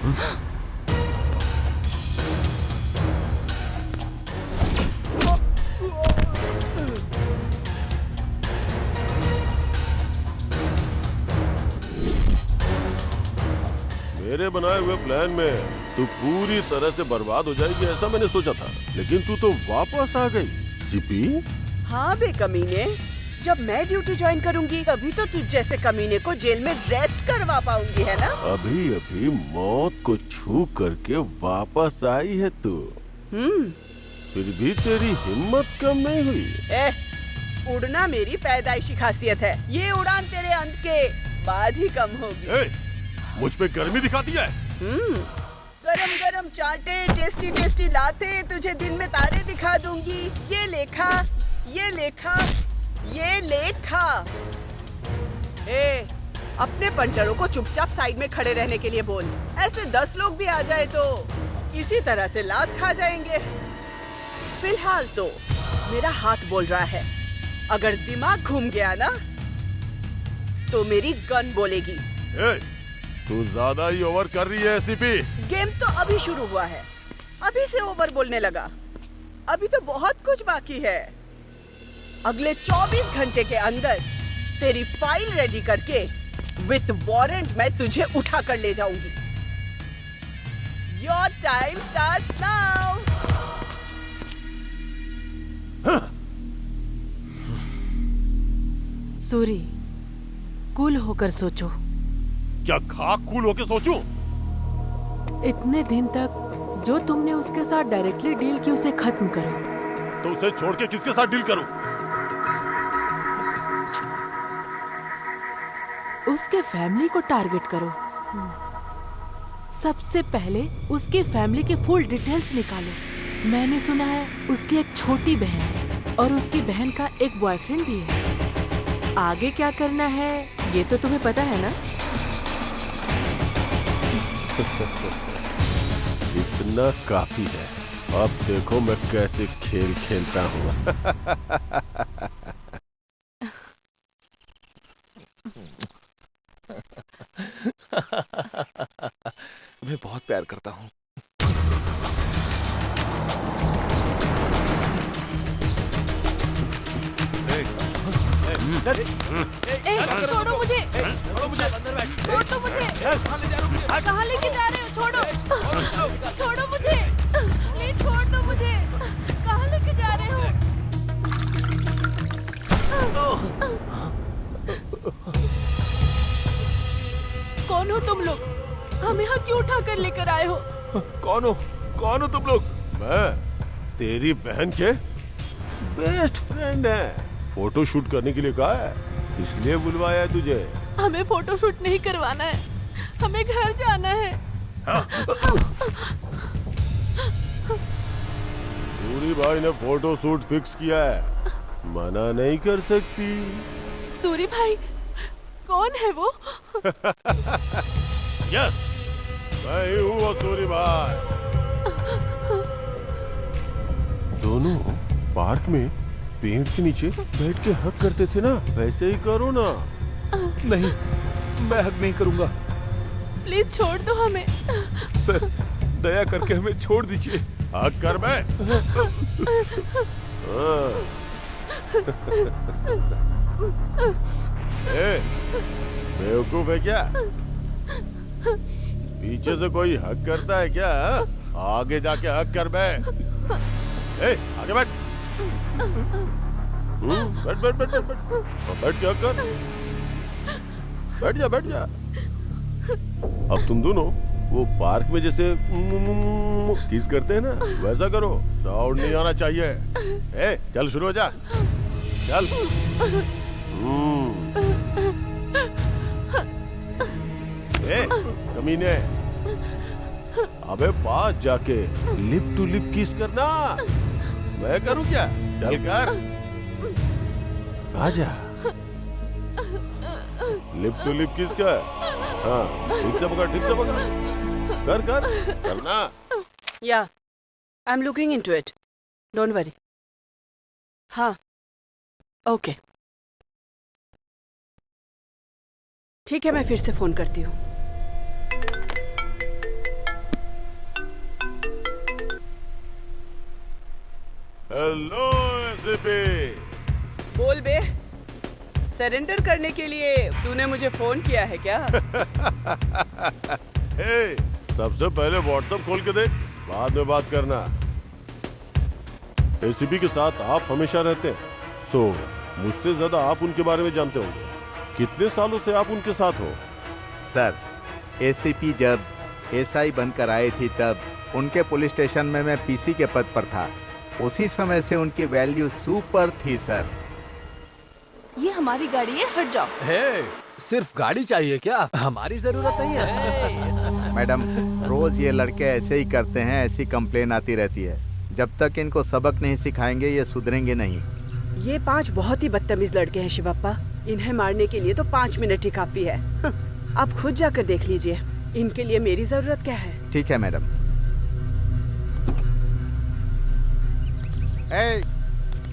मेरे बनाए हुए प्लान में तू पूरी तरह से बर्बाद हो जाएगी ऐसा मैंने सोचा था, लेकिन तू तो वापस आ गई। सीपी? हाँ बे कमीने, जब मैं ड्यूटी ज्वाइन करूंगी तभी तो तुझ जैसे कमीने को जेल में रेस्ट करवा पाऊंगी, है ना? अभी अभी मौत को छू करके वापस आई है तू। फिर भी तेरी हिम्मत कम नहीं हुई। उड़ना मेरी पैदाइशी खासियत है। ये उड़ान तेरे अंत के बाद ही कम होगी। मुझ पे गर्मी दिखाती है। गरम गरम चाटे, टेस्टी टेस्टी लाते, तुझे दिन में तारे दिखा दूंगी। ये लेखा, ये लेखा, ये लेखा। अपने पंटरों को चुपचाप साइड में खड़े रहने के लिए बोल। ऐसे 10 लोग भी आ जाए तो इसी तरह से लात खा जाएंगे। फिलहाल तो मेरा हाथ बोल रहा है। अगर दिमाग घूम गया ना तो मेरी गन बोलेगी। तू ज्यादा ही ओवर कर रही है सीपी। गेम तो अभी शुरू हुआ है, अभी से ओवर बोलने लगा। अभी तो बहुत कुछ बाकी है। अगले 24 घंटे के अंदर तेरी फाइल रेडी करके विथ वारंट मैं तुझे उठा कर ले जाऊंगी। Your time starts now. Suri, cool होकर सोचो। क्या खाक कूल होके सोचूं? इतने दिन तक जो तुमने उसके साथ डायरेक्टली डील की उसे खत्म करो। तो उसे छोड़ के किसके साथ डील करूं? उसके फैमिली को टारगेट करो। सबसे पहले उसकी फैमिली की फुल डिटेल्स निकालो। मैंने सुना है उसकी एक छोटी बहन है और उसकी बहन का एक बॉयफ्रेंड भी है। आगे क्या करना है ये तो तुम्हें पता है ना? इतना काफी है। अब देखो मैं कैसे खेल खेलता हूँ। मैं बहुत प्यार करता हूँ। छोड़ो मुझे, छोड़ दो मुझे। कहाँ लेके जा रहे हो? छोड़ो, छोड़ो मुझे, प्लीज छोड़ दो मुझे। कहाँ लेके जा रहे हो? कौन हो तुम लोग? हमें यहाँ क्यों उठा कर लेकर आए हो? कौन हो तुम लोग? मैं तेरी बहन के बेस्ट फ्रेंड है। फोटो शूट करने के लिए कहा है, इसलिए बुलवाया है तुझे। हमें फोटो शूट नहीं करवाना है, हमें घर जाना है। सूरी भाई ने फोटो शूट फिक्स किया है, मना नहीं कर सकती। सूरी भाई? कौन है वो? यस, मैं ही हूँ वो सूरी भाई। दोनों पार्क में पेड़ के नीचे बैठ के हक करते थे ना, वैसे ही करो ना। नहीं, मैं हक नहीं करूंगा। प्लीज छोड़ दो हमें। सर, दया करके हमें छोड़ दीजिए। हक कर बे। बेवकूफ है क्या? पीछे से कोई हक करता है क्या? आगे जाके हक कर बे। आगे बैठ। बैठ बैठ बैठ बैठ बैठ क्या कर। बैठ जा। अब तुम दोनों वो पार्क में जैसे किस करते हैं ना, वैसा करो। साउंड नहीं आना चाहिए। चल शुरू हो जा, चल। कमीने, अबे पास जाके लिप टू लिप किस करना। मैं करूं क्या? चल कर, आजा। लिप टू लिप किस कर। हाँ, ठीक से पकड़, ठीक से पकड़। कर करना। या, I am looking into it, don't worry. हाँ, ओके, ठीक है, मैं फिर से फोन करती हूँ। Hello ACP. बोल बे, सरेंडर करने के लिए तूने मुझे फोन किया है क्या? हे, सबसे पहले व्हाट्सएप खोल के देख, बाद में बात करना। एसीपी के साथ आप हमेशा रहते हैं, सो मुझसे ज्यादा आप उनके बारे में जानते होंगे। कितने सालों से आप उनके साथ हो? सर, एसीपी जब एसआई बनकर आई थी तब उनके पुलिस स्टेशन में मैं पीसी के पद पर था। उसी समय से उनकी वैल्यू सुपर थी सर। ये हमारी गाड़ी है, हट जाओ। हे, सिर्फ गाड़ी चाहिए क्या? हमारी जरूरत नहीं है। मैडम, रोज ये लड़के ऐसे ही करते हैं, ऐसी कंप्लेन आती रहती है। जब तक इनको सबक नहीं सिखाएंगे ये सुधरेंगे नहीं। ये 5 बहुत ही बदतमीज लड़के हैं शिवप्पा। इन्हें मारने के लिए तो 5 मिनट ही काफी है। आप खुद जाकर देख लीजिए, इनके लिए मेरी जरूरत क्या है। ठीक है मैडम। ए,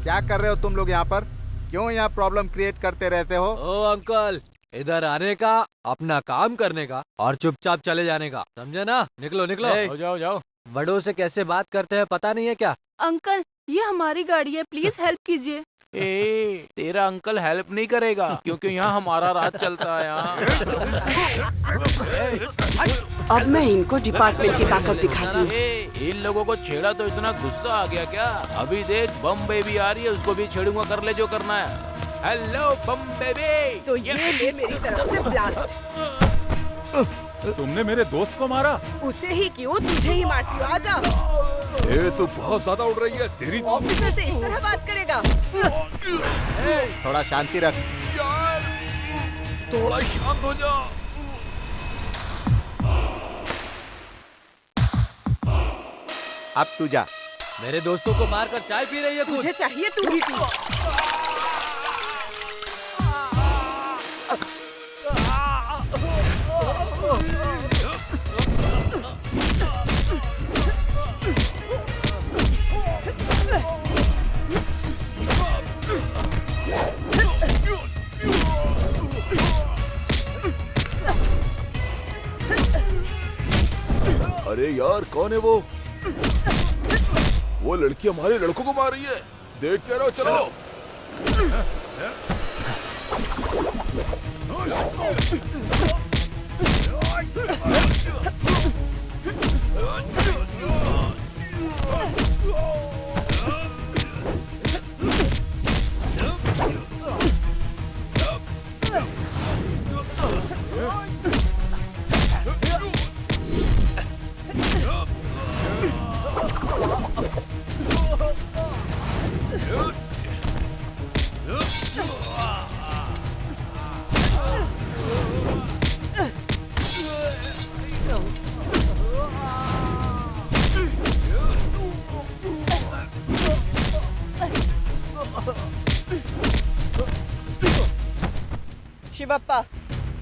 क्या कर रहे हो तुम लोग यहाँ पर? क्यों यहाँ प्रॉब्लम क्रिएट करते रहते हो? ओ अंकल, इधर आने का, अपना काम करने का और चुपचाप चले जाने का, समझे ना? निकलो निकलो। जाओ जाओ। बड़ों से कैसे बात करते हैं पता नहीं है क्या? अंकल, ये हमारी गाड़ी है, प्लीज हेल्प कीजिए। ए, तेरा अंकल हेल्प नहीं करेगा क्योंकि यहाँ हमारा राज चलता है यहाँ। अब मैं इनको डिपार्टमेंट की ताकत दिखाती हूँ। इन लोगों को छेड़ा तो इतना गुस्सा आ गया क्या? अभी देख, बम बेबी आ रही है, उसको भी छेड़ूंगा, कर ले जो करना है। हेलो बम बेबी। तो ये ले मेरी तरफ से ब्लास्ट। तुमने मेरे दोस्त को मारा? उसे ही क्यों, तुझे ही मारती हूँ, आजा। ए, तू बहुत ज्यादा उड़ रही है, तेरी तो। ऑफिसर से इस तरह बात करेगा? थोड़ा शांति रख। यार, थोड़ा शांत हो जा। अब तू जा। मेरे दोस्तों को मारकर चाय पी रही है कुछ? तुझे चाहिए तू भी पी। अरे यार, कौन है वो? वो लड़की हमारे लड़कों को मार रही है, देख के रहो, चलो। शिवप्पा,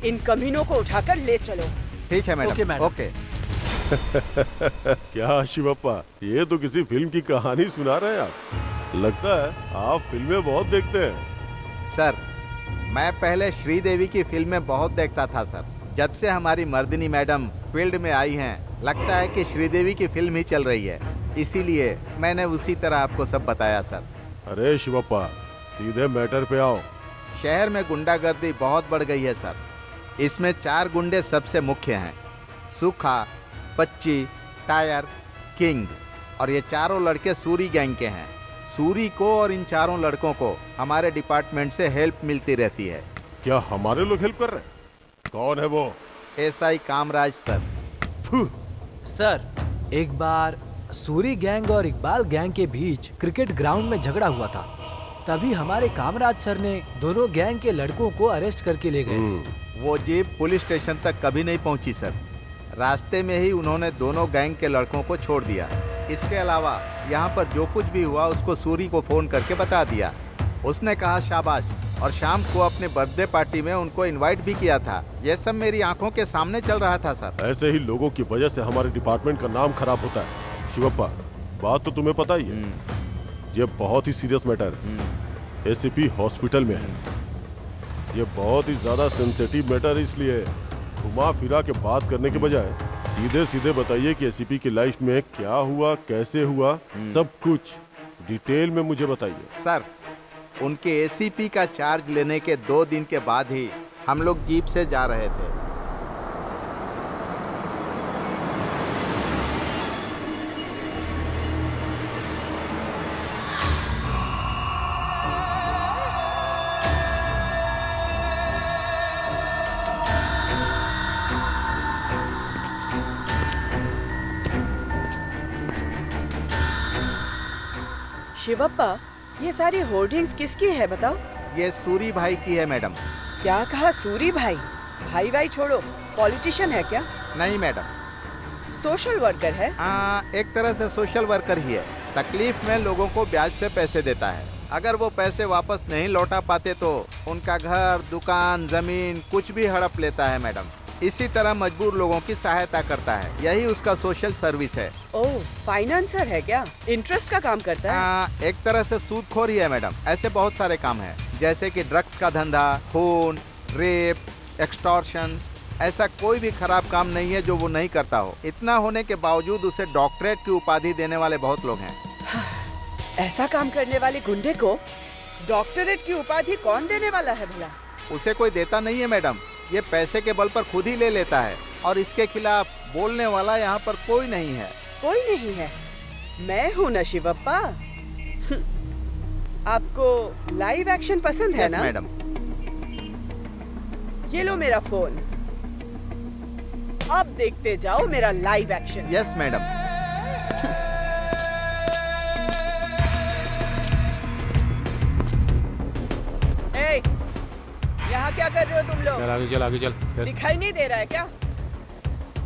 इन कमीनों को उठाकर ले चलो। ठीक है मैडम। Okay, madam. ओके। क्या शिवप्पा, ये तो किसी फिल्म की कहानी सुना रहे हैं आप। लगता है आप फिल्में बहुत देखते हैं। सर, मैं पहले श्रीदेवी की फिल्में बहुत देखता था सर। जब से हमारी मर्दिनी मैडम फील्ड में आई हैं, लगता है कि श्रीदेवी की फिल्म ही चल रही है। इसीलिए मैंने उसी तरह आपको सब बताया सर। अरे शिवप्पा, सीधे मैटर पे आओ। शहर में गुंडागर्दी बहुत बढ़ गई है सर। इसमें 4 गुंडे सबसे मुख्य हैं, सूखा, पच्ची, टायर, किंग। और ये चारों लड़के सूरी गैंग के हैं। सूरी को और इन चारों लड़कों को हमारे डिपार्टमेंट से हेल्प मिलती रहती है। क्या हमारे लोग हेल्प कर रहे हैं? कौन है वो? SI Kamaraj sir. सर, एक बार सूरी गैंग और इकबाल गैंग के बीच क्रिकेट ग्राउंड में झगड़ा हुआ था। तभी हमारे कामराज सर ने दोनों गैंग के लड़कों को अरेस्ट करके ले गए थे। वो जीप पुलिस स्टेशन तक कभी नहीं पहुंची सर। रास्ते में ही उन्होंने दोनों गैंग के लड़कों को छोड़ दिया। इसके अलावा यहाँ पर जो कुछ भी हुआ उसको सूरी को फोन करके बता दिया। उसने कहा शाबाश, और शाम को अपने बर्थडे पार्टी में उनको इनवाइट भी किया था। ये सब मेरी आंखों के सामने चल रहा था सर। ऐसे ही लोगों की वजह से हमारे डिपार्टमेंट का नाम खराब होता है। शिवप्पा, बात तो तुम्हें पता ही है, ये बहुत ही सीरियस मैटर है। एसीपी हॉस्पिटल में है। ये बहुत ही ज्यादा सेंसिटिव मैटर है, इसलिए घुमा फिरा के बात करने के बजाय सीधे सीधे बताइए कि एसीपी की लाइफ में क्या हुआ, कैसे हुआ, सब कुछ डिटेल में मुझे बताइए। सर, उनके एसीपी का चार्ज लेने के 2 दिन के बाद ही हम लोग जीप से जा रहे थे। शिवप्पा, ये सारी होर्डिंग्स किसकी है बताओ? ये सूरी भाई की है मैडम। क्या कहा सूरी भाई? भाई भाई छोड़ो, पॉलिटिशियन है क्या? नहीं मैडम, सोशल वर्कर है? एक तरह से सोशल वर्कर ही है। तकलीफ में लोगों को ब्याज से पैसे देता है। अगर वो पैसे वापस नहीं लौटा पाते तो उनका घर, दुकान, जमीन कुछ भी हड़प लेता है मैडम। इसी तरह मजबूर लोगों की सहायता करता है। यही उसका सोशल सर्विस है। ओह, फाइनेंसर है क्या? इंटरेस्ट का काम करता है? एक तरह से सूदखोर ही है मैडम। ऐसे बहुत सारे काम हैं, जैसे कि ड्रग्स का धंधा, खून, रेप, एक्सटॉर्शन। ऐसा कोई भी खराब काम नहीं है जो वो नहीं करता हो। इतना होने के बावजूद उसे डॉक्टरेट की उपाधि देने वाले बहुत लोग हैं। ऐसा काम करने वाले गुंडे को डॉक्टरेट की उपाधि कौन देने वाला है भला? उसे कोई देता नहीं है मैडम, ये पैसे के बल पर खुद ही ले लेता है और इसके खिलाफ बोलने वाला यहाँ पर कोई नहीं है। कोई नहीं है? मैं हूँ ना शिवप्पा। आपको लाइव एक्शन पसंद है यस ना? मैडम। ये लो मेरा फोन, अब देखते जाओ मेरा लाइव एक्शन। Yes madam. ए, यहाँ क्या कर रहे हो तुम लोग? चल आगे चल। दिखाई नहीं दे रहा है क्या?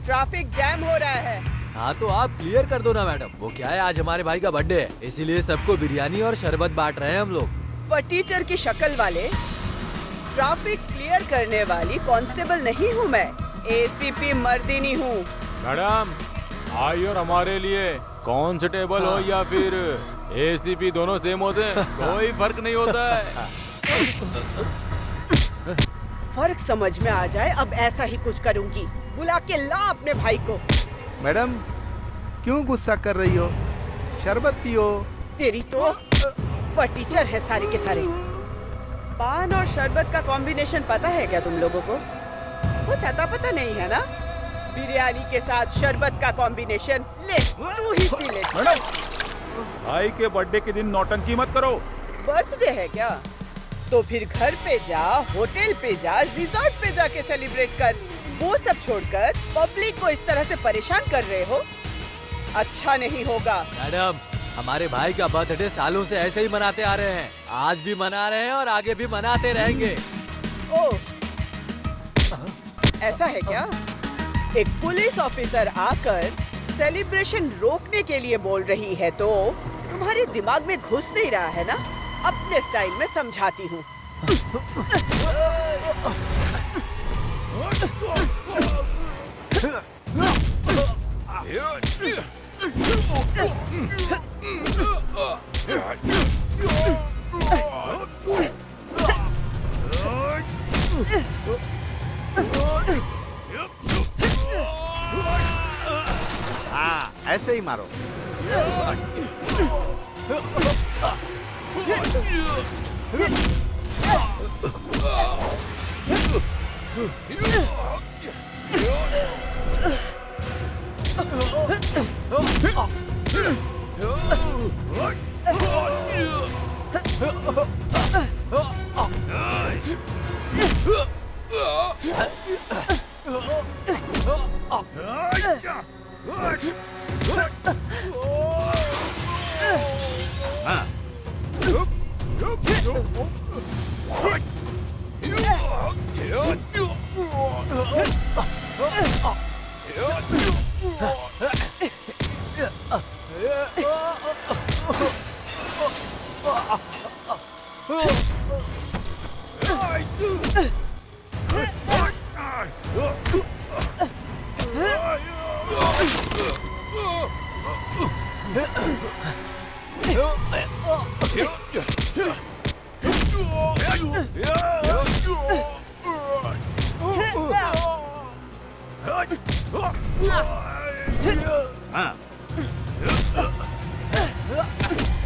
ट्रैफिक जैम हो रहा है। हाँ तो आप क्लियर कर दो ना मैडम। वो क्या है, आज हमारे भाई का बर्थडे है, इसीलिए सबको बिरयानी और शरबत बांट रहे हैं हम लोग। फटीचर की शक्ल वाले, ट्रैफिक क्लियर करने वाली कांस्टेबल नहीं हूँ मैं, एसीपी मर्दिनी हूँ। मैडम, आई और हमारे लिए कांस्टेबल हो या फिर एसीपी दोनों सेम होते हैं, कोई फर्क नहीं होता है। फर्क समझ में आ जाए, अब ऐसा ही कुछ करूंगी। बुला के ला अपने भाई को। मैडम, क्यों गुस्सा कर रही हो? शरबत पियो। तेरी तो फटीचर है सारे के सारे। पान और शरबत का कॉम्बिनेशन पता है क्या तुम लोगों को? कुछ अता पता नहीं है ना? बिरयानी के साथ शरबत का कॉम्बिनेशन, ले तू ही पी ले। भाई के बर्थडे के दिन नौटंकी मत करो। बर्थडे है क्या? तो फिर घर पे जा, होटल पे जा, रिजॉर्ट पे जाके सेलिब्रेट कर। वो सब छोड़कर पब्लिक को इस तरह से परेशान कर रहे हो, अच्छा नहीं होगा। मैडम, हमारे भाई का बर्थडे सालों से ऐसे ही मनाते आ रहे हैं, आज भी मना रहे हैं और आगे भी मनाते रहेंगे। ओह, ऐसा है क्या? एक पुलिस ऑफिसर आकर सेलिब्रेशन रोकने के लिए बोल रही है तो तुम्हारे दिमाग में घुस नहीं रहा है ना? अपने स्टाइल में समझाती हूँ। हाँ, ऐसे ही मारो।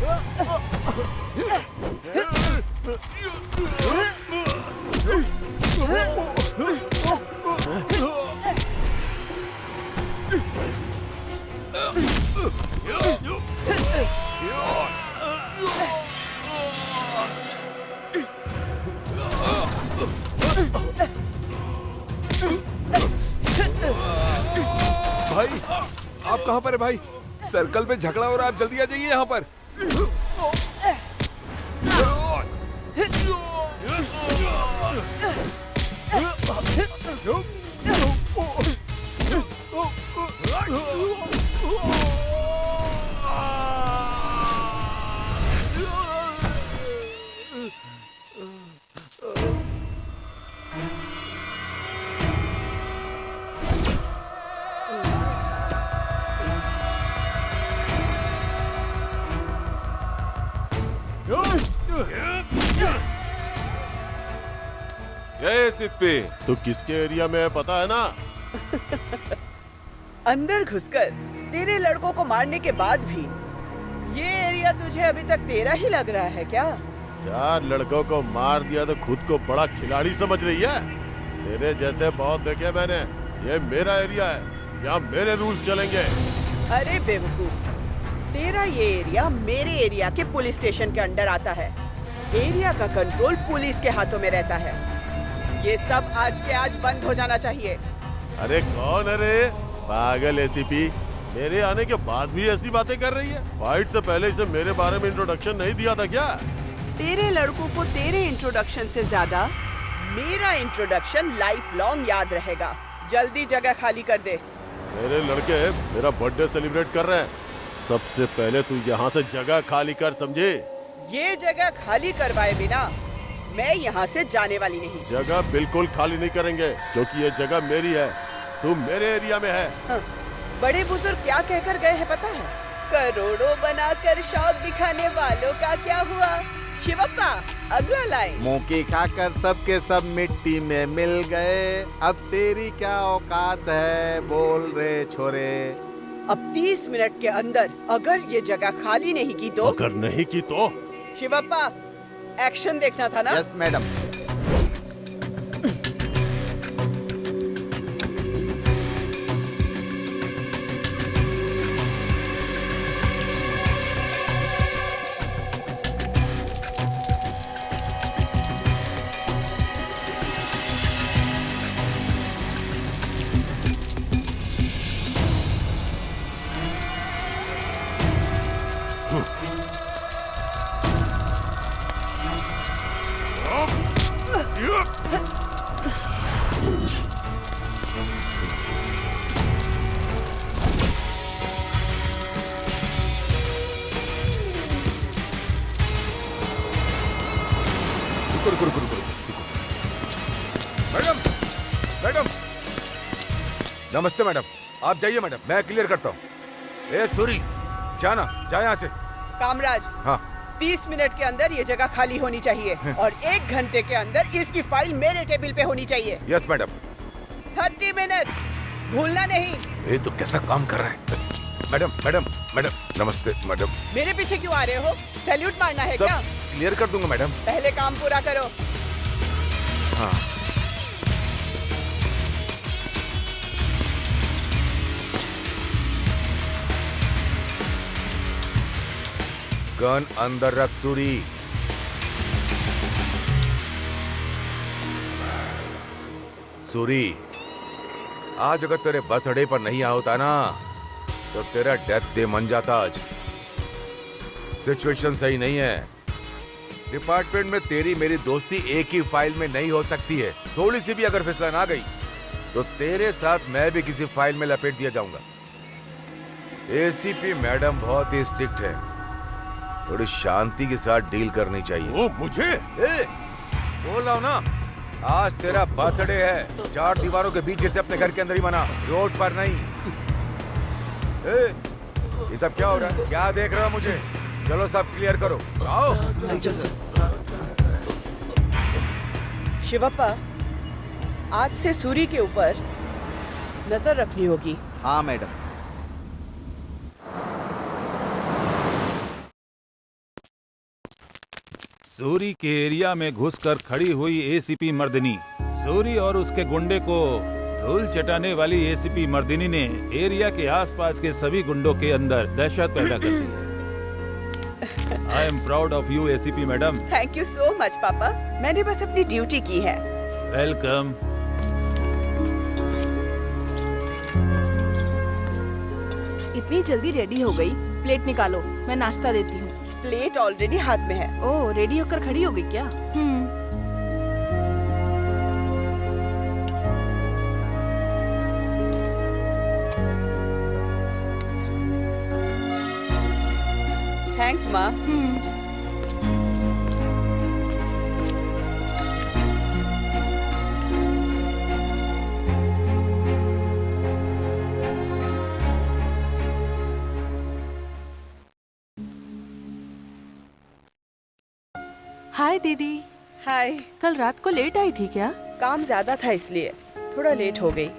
भाई आप कहाँ पर है भाई? सर्कल में झगड़ा हो रहा है, आप जल्दी आ जाइए यहाँ पर। ए सिप्पी, तू किसके एरिया में है पता है ना? अंदर घुसकर तेरे लड़कों को मारने के बाद भी ये एरिया तुझे अभी तक तेरा ही लग रहा है क्या? 4 लड़कों को मार दिया तो खुद को बड़ा खिलाड़ी समझ रही है? तेरे जैसे बहुत देखे मैंने। ये मेरा एरिया है, यहाँ मेरे रूल्स चलेंगे। अरे बेवकूफ, तेरा ये एरिया मेरे एरिया के पुलिस स्टेशन के अंडर आता है। एरिया का कंट्रोल पुलिस के हाथों में रहता है। ये सब आज के आज बंद हो जाना चाहिए। अरे कौन है रे? पागल एसीपी, मेरे आने के बाद भी ऐसी बातें कर रही है? फाइट से पहले इसे मेरे बारे में इंट्रोडक्शन नहीं दिया था क्या? तेरे लड़कों को तेरे इंट्रोडक्शन से ज्यादा मेरा इंट्रोडक्शन लाइफ लॉन्ग याद रहेगा। जल्दी जगह खाली कर दे। मेरे लड़के मेरा बर्थडे सेलिब्रेट कर रहे हैं। सबसे पहले तू यहाँ से जगह खाली कर, समझे? ये जगह खाली करवाए बिना मैं यहाँ से जाने वाली नहीं। जगह बिल्कुल खाली नहीं करेंगे, क्योंकि ये जगह मेरी है। तू मेरे एरिया में है। हाँ, बड़े बुजुर्ग क्या कहकर गए हैं पता है? करोड़ों बनाकर शौक दिखाने वालों का क्या हुआ? शिवप्पा, अगला लाइन। मुंह खाकर सबके सब मिट्टी में मिल गए। अब तेरी क्या औकात है, बोल रे छोरे। अब 30 मिनट के अंदर अगर ये जगह खाली नहीं की तो? अगर नहीं की तो? शिवप्पा, एक्शन देखना था ना? Yes madam. मैडम, मैडम, नमस्ते मैडम। आप जाइए मैडम, मैं क्लियर करता हूँ। ए सूरी, जाना, जा यहाँ से। कामराज, हाँ 30 मिनट के अंदर ये जगह खाली होनी चाहिए और 1 घंटे के अंदर इसकी फाइल मेरे टेबल पे होनी चाहिए। Yes madam. 30 मिनट, भूलना नहीं। ये तो कैसा काम कर रहा है? मैडम, मैडम, मैडम, नमस्ते मैडम। मेरे पीछे क्यों आ रहे हो? सैल्यूट मारना है सब क्या? क्लियर कर दूंगा मैडम। पहले काम पूरा करो। हाँ गन अंदर रख सूरी। सूरी, आज अगर तेरे बर्थडे पर नहीं होता ना तो तेरा डेथ डे मन जाता आज। सिचुएशन सही नहीं है। डिपार्टमेंट में तेरी मेरी दोस्ती एक ही फाइल में नहीं हो सकती है। थोड़ी सी भी अगर फिसलन आ गई तो तेरे साथ मैं भी किसी फाइल में लपेट दिया जाऊंगा। एसीपी मैडम बहुत ही स्ट्रिक्ट है, थोड़ी शांति के साथ डील करनी चाहिए। ओ, मुझे? बोल रहा हूं ना, आज तेरा बर्थडे है। 4 दीवारों के बीच से अपने घर के अंदर ही मना, रोड पर नहीं। ये सब क्या हो रहा है? क्या देख रहा हो मुझे? चलो सब क्लियर करो, आओ। शिवप्पा, आज से सूरी के ऊपर नजर रखनी होगी। हाँ मैडम। सूरी के एरिया में घुसकर खड़ी हुई एसीपी मर्दिनी। सूरी और उसके गुंडे को धूल चटाने वाली एसीपी मर्दिनी ने एरिया के आसपास के सभी गुंडों के अंदर दहशत पैदा कर दी है। I am proud of you ACP madam. Thank you so much पापा, मैंने बस अपनी ड्यूटी की है। वेलकम। इतनी जल्दी रेडी हो गई? प्लेट निकालो, मैं नाश्ता देती हूँ। प्लेट ऑलरेडी हाथ में है। ओह, रेडी होकर खड़ी हो गई क्या? थैंक्स माँ। हाय दीदी। हाय। कल रात को लेट आई थी क्या? काम ज्यादा था इसलिए थोड़ा लेट हो गई।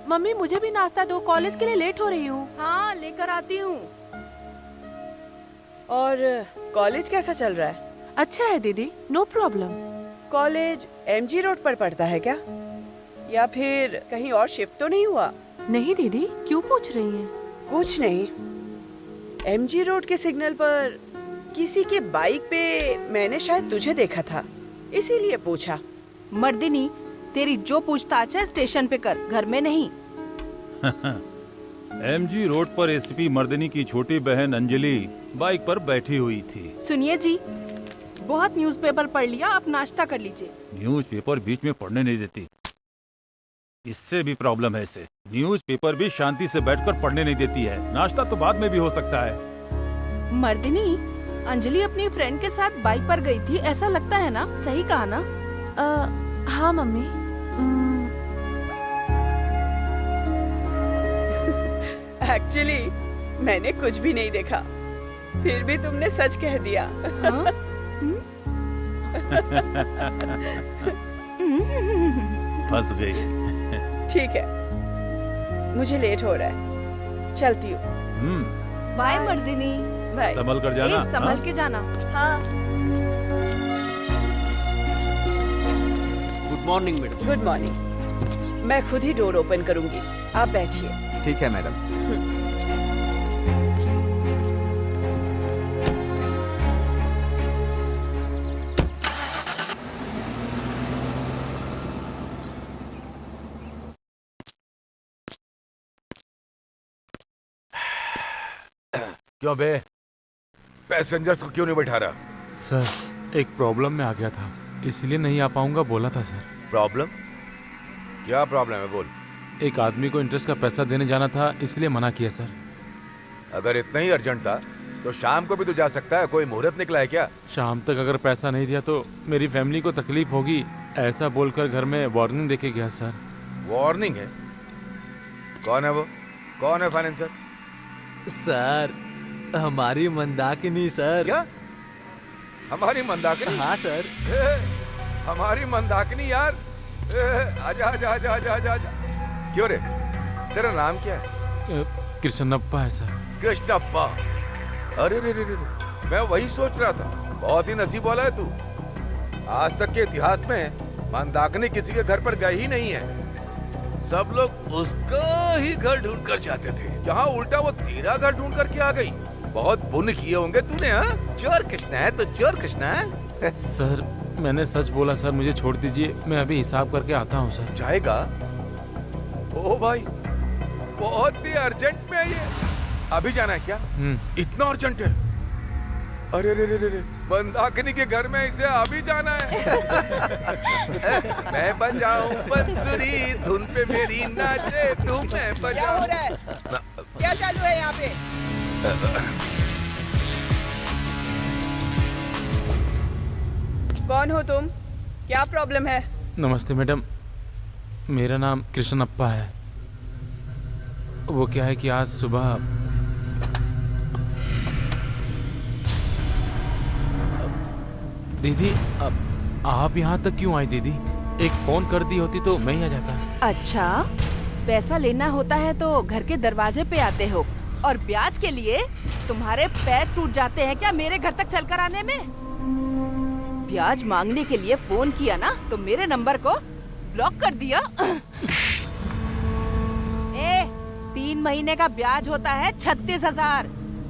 मम्मी मुझे भी नाश्ता दो, कॉलेज के लिए लेट हो रही हूँ। हाँ, लेकर आती हूँ। और कॉलेज कैसा चल रहा है? अच्छा है दीदी, no problem. College MG road पर पड़ता है क्या, या फिर कहीं और शिफ्ट तो नहीं हुआ? नहीं दीदी, क्यों पूछ रही हैं? कुछ नहीं, एमजी रोड के सिग्नल पर किसी के बाइक पे मैंने शायद तुझे देखा था, इसीलिए पूछा। मर्दिनी, तेरी जो पूछताछ है स्टेशन पे कर, घर में नहीं। एमजी रोड पर एसीपी मर्दिनी की छोटी बहन अंजलि बाइक पर बैठी हुई थी। सुनिए जी, बहुत न्यूज़पेपर पढ़ लिया, अब नाश्ता कर लीजिए। न्यूज़पेपर बीच में पढ़ने नहीं देती, इससे भी प्रॉब्लम है इसे। न्यूज़पेपर भी शांति से बैठकर पढ़ने नहीं देती है। नाश्ता तो बाद में भी हो सकता है। मर्दिनी, अंजलि अपनी फ्रेंड के साथ बाइक पर गई थी, ऐसा लगता है ना? सही कहा ना? हाँ मम्मी। एक्चुअली मैंने कुछ भी नहीं देखा, फिर भी तुमने सच कह दिया। फंस गई। ठीक है, मुझे लेट हो रहा है, चलती हूँ। बाय मर्दिनी। बाय। संभल कर जाना। संभल के जाना। हाँ। Good morning madam. Good morning. मैं खुद ही डोर ओपन करूंगी, आप बैठिए। ठीक है मैडम। क्यों बे, पैसेंजर्स को क्यों नहीं बैठा रहा? सर, एक प्रॉब्लम में आ गया था, इसलिए नहीं आ पाऊंगा बोला था सर। प्रॉब्लम? क्या प्रॉब्लम है, बोल। एक आदमी को इंटरेस्ट का पैसा देने जाना था, इसलिए मना किया सर। अगर इतना ही अर्जेंट था तो शाम को भी तो जा सकता है, कोई मुहूर्त निकला है क्या? शाम तक अगर पैसा नहीं दिया तो मेरी फैमिली को तकलीफ होगी, ऐसा बोलकर घर में वार्निंग देके गया सर। वार्निंग है? कौन है वो? कौन है फाइनेंसर? सर, हमारी मंदाकिनी सर। क्या? हमारी मंदाकिनी? हाँ सर। हमारी मंदाकिनी यार। आजा आजा आजा आजा आजा आजा। क्यों रे, तेरा नाम क्या है? कृष्णप्पा है सर। कृष्णप्पा? अरे रे रे रे, मैं वही सोच रहा था, बहुत ही नसीब वाला है तू। आज तक के इतिहास में मंदाकिनी किसी के घर पर गई ही नहीं है, सब लोग उसका ही घर ढूंढ कर जाते थे। यहाँ उल्टा वो तेरा घर ढूंढ कर के आ गई। बहुत पुण्य किए होंगे तूने। हाँ, चोर कृष्णा है तो, चोर कृष्णा है। सर, मैंने सच बोला सर, मुझे छोड़ दीजिए, मैं अभी हिसाब करके आता हूँ सर। जाएगा? ओ भाई, बहुत ही अर्जेंट में है ये। अभी जाना है क्या? इतना अर्जेंट है? अरे रे रे रे रे, मंदाकिनी के घर में इसे अभी जाना है। मैं बजाऊं बंसुरी, धुन पे मेरी नाचे तू, मैं बजाऊं। क्या हो रहा है? क्या चालू है यहाँ पे? कौन हो तुम? क्या प्रॉब्लम है? नमस्ते मैडम, मेरा नाम कृष्णप्पा है। वो क्या है कि आज सुबह दीदी, आप यहाँ तक क्यों आई दीदी? एक फोन कर दी होती तो मैं ही आ जाता। अच्छा, पैसा लेना होता है तो घर के दरवाजे पे आते हो, और ब्याज के लिए तुम्हारे पैर टूट जाते हैं क्या मेरे घर तक चलकर आने में? ब्याज मांगने के लिए फोन किया ना तो मेरे नंबर को ब्लॉक कर दिया। 3 महीने का ब्याज होता है 36,000।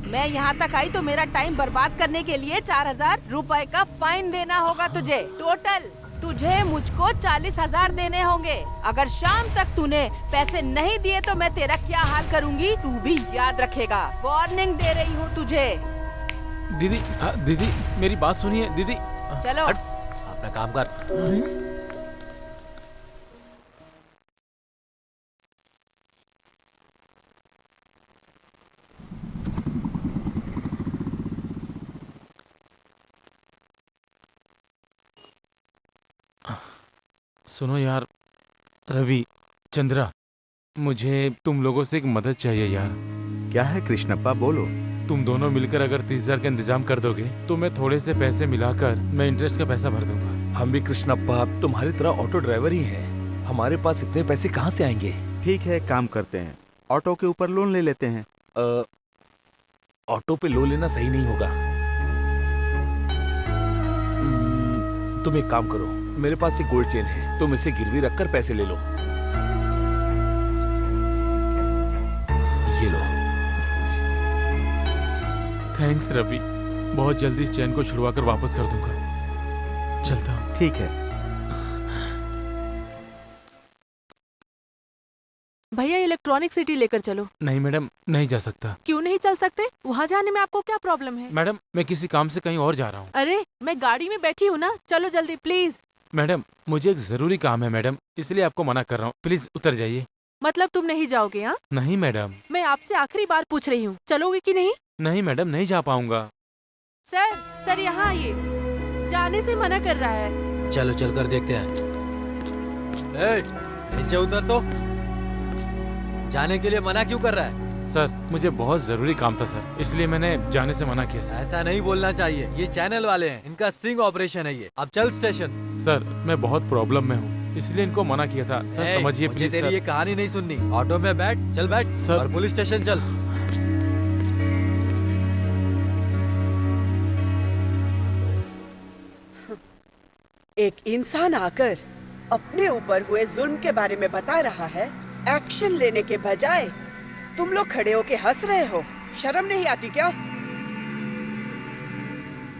मैं यहाँ तक आई तो मेरा टाइम बर्बाद करने के लिए 4,000 रुपए का फाइन देना होगा तुझे। टोटल तुझे मुझको 40,000 देने होंगे। अगर शाम तक तूने पैसे नहीं दिए तो मैं तेरा क्या हाल करूँगी तू भी याद रखेगा। वार्निंग दे रही हूँ तुझे। दीदी दीदी मेरी बात सुनिए दीदी। चलो अपना काम कर। सुनो यार रवि, चंद्रा, मुझे तुम लोगों से एक मदद चाहिए यार। क्या है कृष्णप्पा, बोलो। तुम दोनों मिलकर अगर 30,000 का इंतजाम कर दोगे तो मैं थोड़े से पैसे मिलाकर मैं इंटरेस्ट का पैसा भर दूंगा। हम भी कृष्णप्पा तुम्हारी तरह ऑटो ड्राइवर ही हैं। हमारे पास इतने पैसे कहाँ से आएंगे? ठीक है, काम करते हैं, ऑटो के ऊपर लोन ले लेते हैं। ऑटो पे लोन लेना सही नहीं होगा। तुम एक काम करो, मेरे पास एक गोल्ड चेन है, तुम इसे गिरवी रखकर पैसे ले लो। ये लो। थैंक्स रवि, बहुत जल्दी इस चैन को छुड़वा कर वापस कर दूंगा। चलता हूँ। ठीक है भैया इलेक्ट्रॉनिक सिटी लेकर चलो। नहीं मैडम, नहीं जा सकता। क्यों नहीं चल सकते? वहाँ जाने में आपको क्या प्रॉब्लम है? मैडम मैं किसी काम से कहीं और जा रहा हूँ। अरे मैं गाड़ी में बैठी हूँ ना, चलो जल्दी प्लीज। मैडम मुझे एक जरूरी काम है मैडम, इसलिए आपको मना कर रहा हूँ, प्लीज उतर जाइए। मतलब तुम नहीं जाओगे? हाँ, नहीं मैडम। मैं आपसे आखिरी बार पूछ रही हूँ, चलोगे कि नहीं? नहीं मैडम, नहीं जा पाऊंगा। सर यहाँ आइए, जाने से मना कर रहा है। चलो चल कर देखते हैं। नीचे उतर तो। जाने के लिए मना क्यों कर रहा है? सर मुझे बहुत जरूरी काम था सर, इसलिए मैंने जाने से मना किया सर। ऐसा नहीं बोलना चाहिए, ये चैनल वाले हैं, इनका स्टिंग ऑपरेशन है ये। अब चल स्टेशन। सर मैं बहुत प्रॉब्लम में हूँ, इसलिए इनको मना किया था सर, समझिए प्लीज तेरी सर। ये कहानी नहीं सुननी। ऑटो में बैठ, चल बैठ सर। और पुलिस स्टेशन चल। एक इंसान आकर अपने ऊपर हुए जुल्म के बारे में बता रहा है, एक्शन लेने के बजाय तुम लोग खड़े होके हंस रहे हो। शर्म नहीं आती क्या?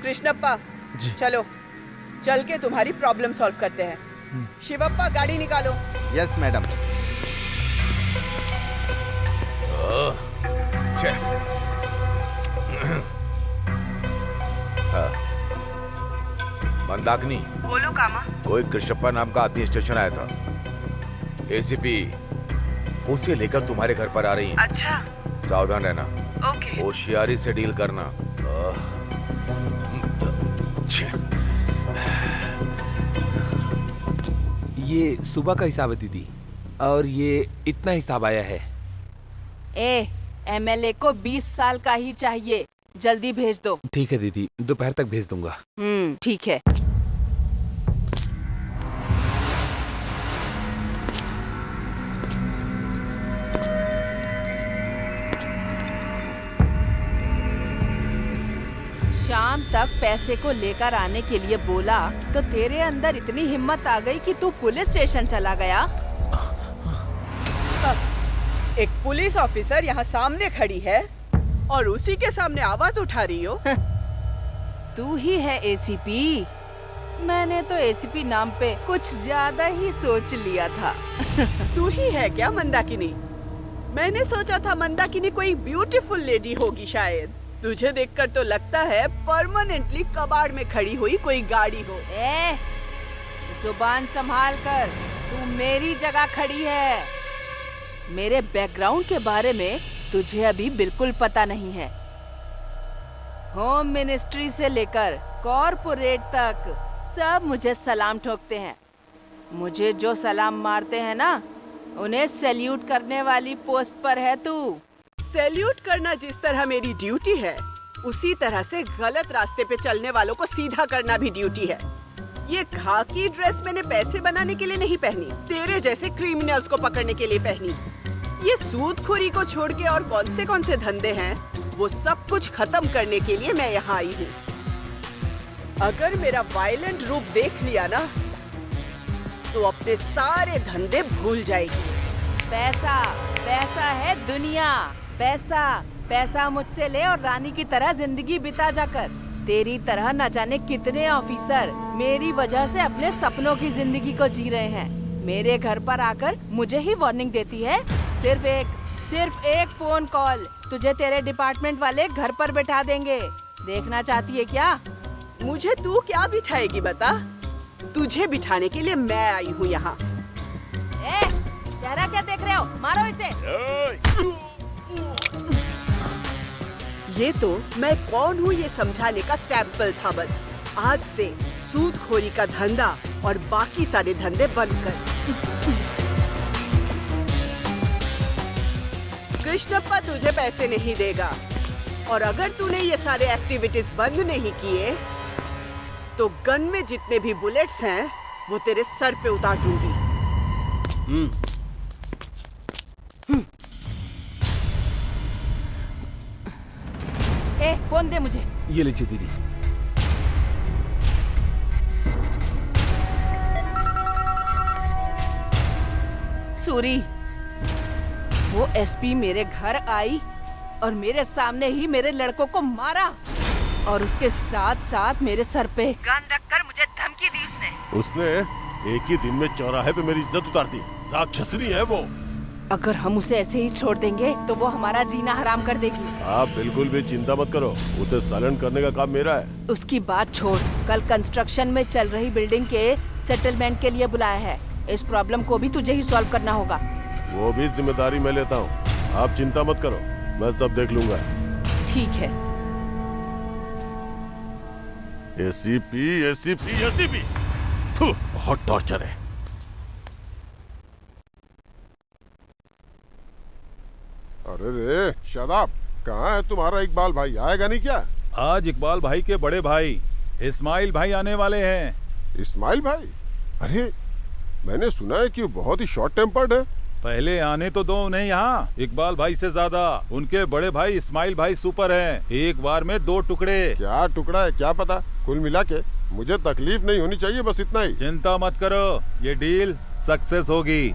कृष्णप्पा जी। चलो चल के तुम्हारी प्रॉब्लम सॉल्व करते हैं। शिवप्पा गाड़ी निकालो। Yes madam. मंदाकिनी, बोलो कामा। कोई कृष्णप्पा नाम का आदमी स्टेशन आया था। एसीपी उसे लेकर तुम्हारे घर पर आ रही हैं। अच्छा, सावधान रहना, ओके। होशियारी से डील करना। ये सुबह का हिसाब है दीदी, और ये इतना हिसाब आया है। एमएलए को 20 साल का ही चाहिए, जल्दी भेज दो। ठीक है दीदी, दोपहर तक भेज दूंगा। ठीक है। शाम तक पैसे को लेकर आने के लिए बोला तो तेरे अंदर इतनी हिम्मत आ गई कि तू पुलिस स्टेशन चला गया। एक पुलिस ऑफिसर यहाँ सामने खड़ी है और उसी के सामने आवाज उठा रही हो। तू ही है एसीपी। मैंने तो एसीपी नाम पे कुछ ज्यादा ही सोच लिया था। तू ही है क्या मंदाकिनी? मैंने सोचा था मंदाकिनी कोई ब्यूटीफुल लेडी होगी शायद। तुझे देखकर तो लगता है परमानेंटली कबाड़ में खड़ी हुई कोई गाड़ी हो। जुबान संभाल कर, तू मेरी जगह खड़ी है। मेरे बैकग्राउंड के बारे में तुझे अभी बिल्कुल पता नहीं है। होम मिनिस्ट्री से लेकर कॉर्पोरेट तक सब मुझे सलाम ठोकते हैं। मुझे जो सलाम मारते हैं ना, उन्हें सैल्यूट करने वाली पोस्ट पर है तू। सैल्यूट करना जिस तरह मेरी ड्यूटी है, उसी तरह से गलत रास्ते पे चलने वालों को सीधा करना भी ड्यूटी है। ये खाकी ड्रेस मैंने पैसे बनाने के लिए नहीं पहनी, तेरे जैसे क्रिमिनल्स को पकड़ने के लिए पहनी। ये सूदखोरी को छोड़ के और कौन से धंधे हैं, वो सब कुछ खत्म करने के लिए मैं यहाँ आई हूँ। अगर मेरा वायलेंट रूप देख लिया ना तो अपने सारे धंधे भूल जाएगी। पैसा पैसा है दुनिया, पैसा पैसा मुझसे ले और रानी की तरह जिंदगी बिता जाकर। तेरी तरह न जाने कितने ऑफिसर मेरी वजह से अपने सपनों की जिंदगी को जी रहे हैं। मेरे घर पर आकर मुझे ही वार्निंग देती है। सिर्फ एक फोन कॉल तुझे तेरे डिपार्टमेंट वाले घर पर बैठा देंगे। देखना चाहती है क्या? मुझे तू क्या बिठाएगी बता? तुझे बिठाने के लिए मैं आई हूँ यहाँ। चेहरा क्या देख रहे हो? मारो इसे। ये तो मैं कौन हूँ ये समझाने का सैंपल था बस। आज से सूदखोरी का धंधा और बाकी सारे धंधे बंद कर। कृष्णप्पा तुझे पैसे नहीं देगा और अगर तूने ये सारे एक्टिविटीज बंद नहीं किए तो गन में जितने भी बुलेट्स हैं वो तेरे सर पे उतार दूंगी। फोन दे मुझे। ये लीजिए दीदी। सूरी, वो एसपी मेरे घर आई और मेरे सामने ही मेरे लड़कों को मारा और उसके साथ साथ मेरे सर पे गन रखकर मुझे धमकी दी उसने एक ही दिन में चौराहे पे मेरी इज्जत उतार दी। राक्षसनी है वो। अगर हम उसे ऐसे ही छोड़ देंगे तो वो हमारा जीना हराम कर देगी। आप बिल्कुल भी चिंता मत करो, उसे साइलेंट करने का काम मेरा है। उसकी बात छोड़, कल कंस्ट्रक्शन में चल रही बिल्डिंग के सेटलमेंट के लिए बुलाया है। इस प्रॉब्लम को भी तुझे ही सॉल्व करना होगा। वो भी जिम्मेदारी मैं लेता हूँ, आप चिंता मत करो, मैं सब देख लूंगा। ठीक है। एसीपी बहुत टॉर्चर है। अरे रे शराब, कहाँ है तुम्हारा इकबाल भाई? आएगा नहीं क्या? आज इकबाल भाई के बड़े भाई इस्माइल भाई आने वाले हैं। इस्माइल भाई? अरे मैंने सुना है कि वो बहुत ही शॉर्ट टेम्पर्ड है। पहले आने तो दो उन्हें यहाँ। इकबाल भाई से ज्यादा उनके बड़े भाई इस्माइल भाई सुपर हैं। एक बार में 2 टुकड़े। क्या टुकड़ा है क्या पता, कुल मिला के मुझे तकलीफ नहीं होनी चाहिए, बस इतना ही। चिंता मत करो, ये डील सक्सेस होगी।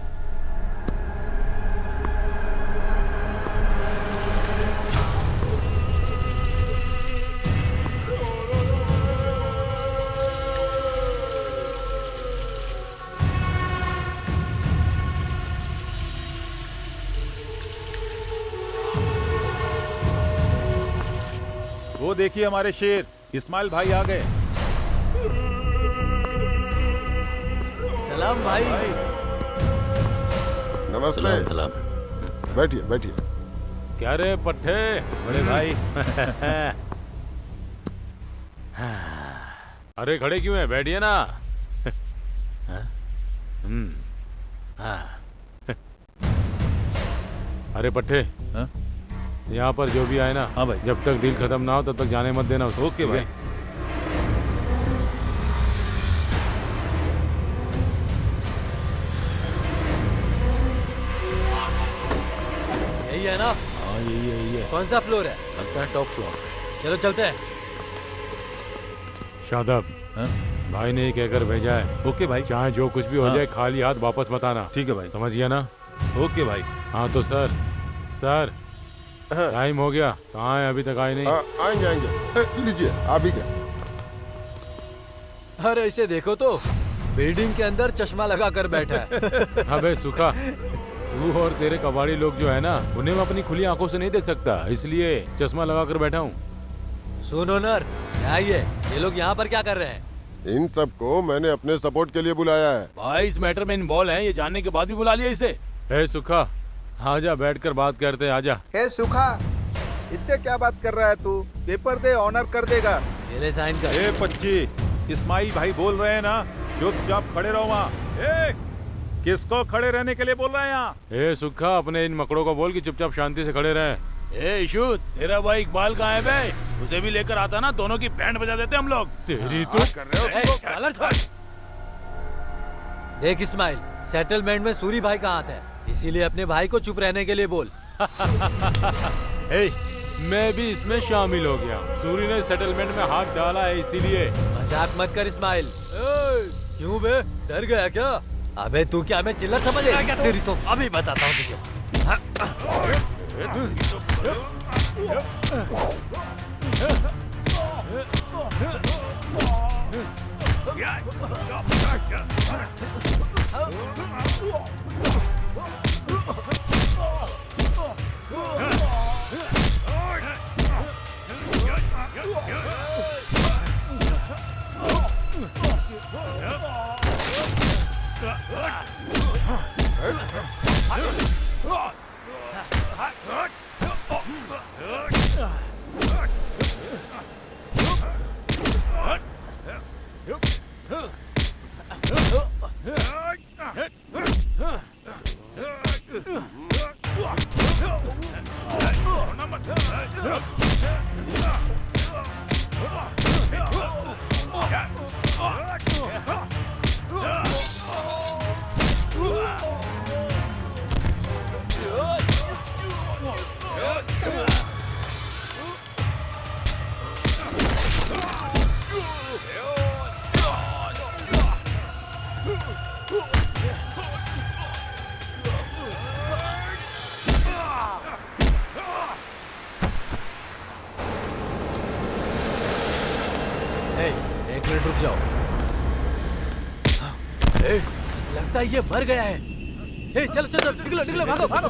वो देखिए हमारे शेर इस्माइल भाई आ गए। सलाम भाई। नमस्ते। बैठिए बैठिए। क्या रे पट्टे बड़े भाई? अरे खड़े क्यों है? बैठिए ना। अरे पट्टे, यहाँ पर जो भी आए ना, हाँ भाई, जब तक डील खत्म ना हो तब तक जाने मत देना। ओके भाई। यही है ना? हाँ यही है। कौन सा फ्लोर है? लगता है टॉप फ्लोर। चलो चलते हैं। शादाब, भाई ने कहकर भेजा है। ओके भाई। चाहे जो कुछ भी हो जाए खाली हाथ वापस मत आना। ठीक है भाई। समझ गया ना? ओके भाई। हाँ तो सर टाइम हो गया, कहाँ है? अभी तक आए नहीं। आएंगे आएंगे। लीजिए आप ही क्या। अरे इसे देखो तो, बिल्डिंग के अंदर चश्मा लगा कर बैठा है। अबे सुखा, तू और तेरे कबाड़ी लोग जो है ना, उन्हें मैं अपनी खुली आंखों से नहीं देख सकता, इसलिए चश्मा लगा कर बैठा हूँ। सुन ओनर, आइए, ये लोग यहाँ पर क्या कर रहे हैं? इन सबको मैंने अपने सपोर्ट के लिए बुलाया है। भाई इस मैटर में इन्वॉल्व है, ये जानने के बाद भी बुला लिया इसे। ए सुखा, आजा बैठकर बात करते हैं, आजा। हे सुखा, इससे क्या बात कर रहा है तू? पेपर दे, ऑनर कर देगा। ये ले साइन कर। ए पच्ची, इस्माइल भाई बोल रहे हैं ना, चुपचाप खड़े रहो वहाँ। किसको खड़े रहने के लिए बोल रहे हैं यहाँ? ए सुखा, अपने इन मकड़ों को बोल कि चुपचाप शांति से खड़े रहे। ए इशू, तेरा भाई इकबाल कहाँ है बे? उसे भी लेकर आता ना, दोनों की बैंड बजा देते हम लोग। तेरी तो कर रहे हो। देख इस्माइल, सेटलमेंट में सूरी भाई का हाथ है, इसीलिए अपने भाई को चुप रहने के लिए बोल। ए, मैं भी इसमें शामिल हो गया। सूरी ने सेटलमेंट में हाथ डाला है, इसीलिए। मजाक मत कर इस्माइल। क्यों बे, डर गया क्या? अबे तू क्या हमें चिल्लर समझे? तेरी तो अभी बताता हूँ तुझे। एक मिनट रुक जाओ। लगता है ये मर गया है। चलो चलो निकलो निकलो, भागो भागो।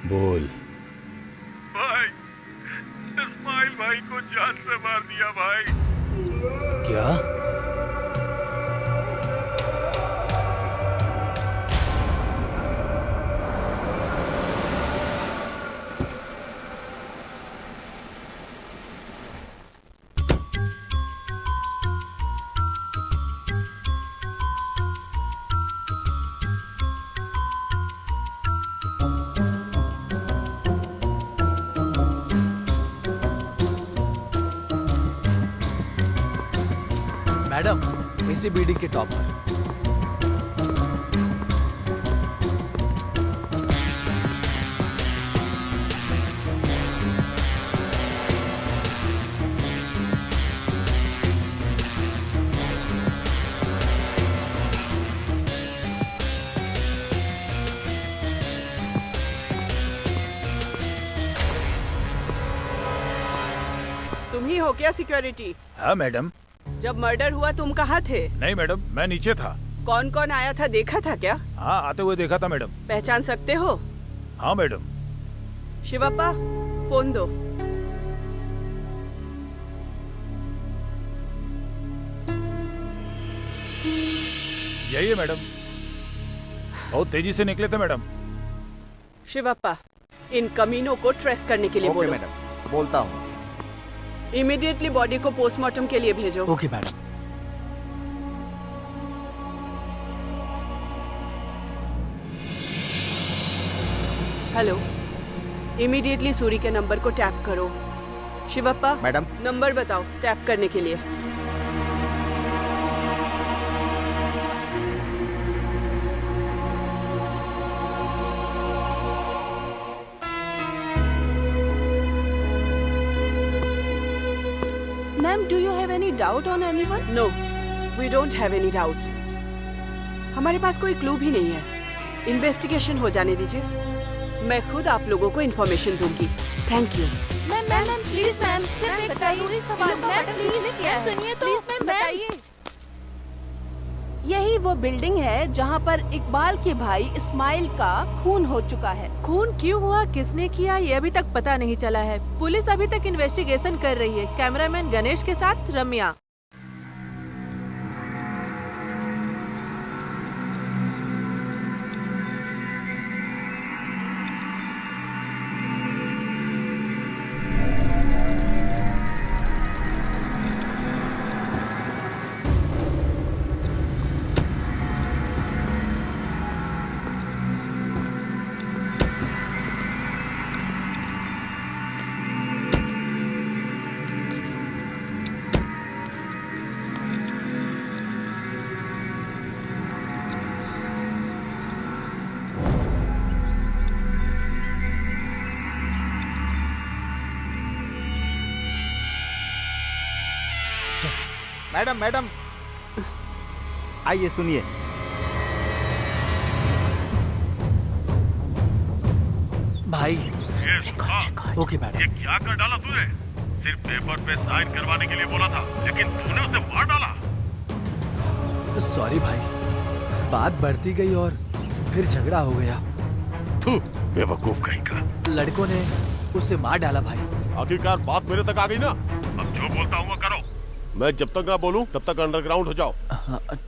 बोल। भाई, इस्माइल भाई को जान से मार दिया भाई। क्या? मैडम, इसी बिल्डिंग के टॉप पर। तुम ही हो क्या सिक्योरिटी? हाँ मैडम। जब मर्डर हुआ तुम कहाँ थे? नहीं मैडम, मैं नीचे था। कौन कौन आया था, देखा था क्या? हाँ, आते हुए देखा था मैडम। पहचान सकते हो? हाँ मैडम। शिवप्पा, फोन दो। यही है मैडम। बहुत तेजी से निकले थे मैडम। शिवप्पा, इन कमीनों को ट्रेस करने के लिए ओके बोलो। मैडम, बोलता हूँ। इमीडिएटली बॉडी को पोस्टमार्टम के लिए भेजो। Okay madam. Hello, immediately Suri के नंबर को टैप करो। शिवप्पा, मैडम, नंबर बताओ टैप करने के लिए। Ma'am, do you have any doubt on anyone? No, we don't have any doubts. हमारे पास कोई क्लू भी नहीं है। इन्वेस्टिगेशन हो जाने दीजिए, मैं खुद आप लोगों को इन्फॉर्मेशन दूंगी। Thank you. Ma'am ma'am ma'am please ma'am, सिर्फ एक जरूरी सवाल। मैम प्लीज सुनिए तो, प्लीज मैम बताइए। यही वो बिल्डिंग है जहाँ पर इकबाल के भाई इस्माइल का खून हो चुका है। खून क्यों हुआ, किसने किया, ये अभी तक पता नहीं चला है। पुलिस अभी तक इन्वेस्टिगेशन कर रही है। कैमरामैन गणेश के साथ रम्या। मैडम मैडम, आइए सुनिए। भाई ये सुखा, ओके मैडम। ये क्या कर डाला तूने? सिर्फ पेपर पे साइन करवाने के लिए बोला था, लेकिन तूने उसे मार डाला। सॉरी भाई, बात बढ़ती गई और फिर झगड़ा हो गया। थू, बेवकूफ कहीं का। लड़कों ने उसे मार डाला भाई। आखिरकार बात मेरे तक आ गई ना। अब जो बोलता हूँ वो करो। मैं जब तक ना बोलूं तब तक अंडरग्राउंड हो जाओ।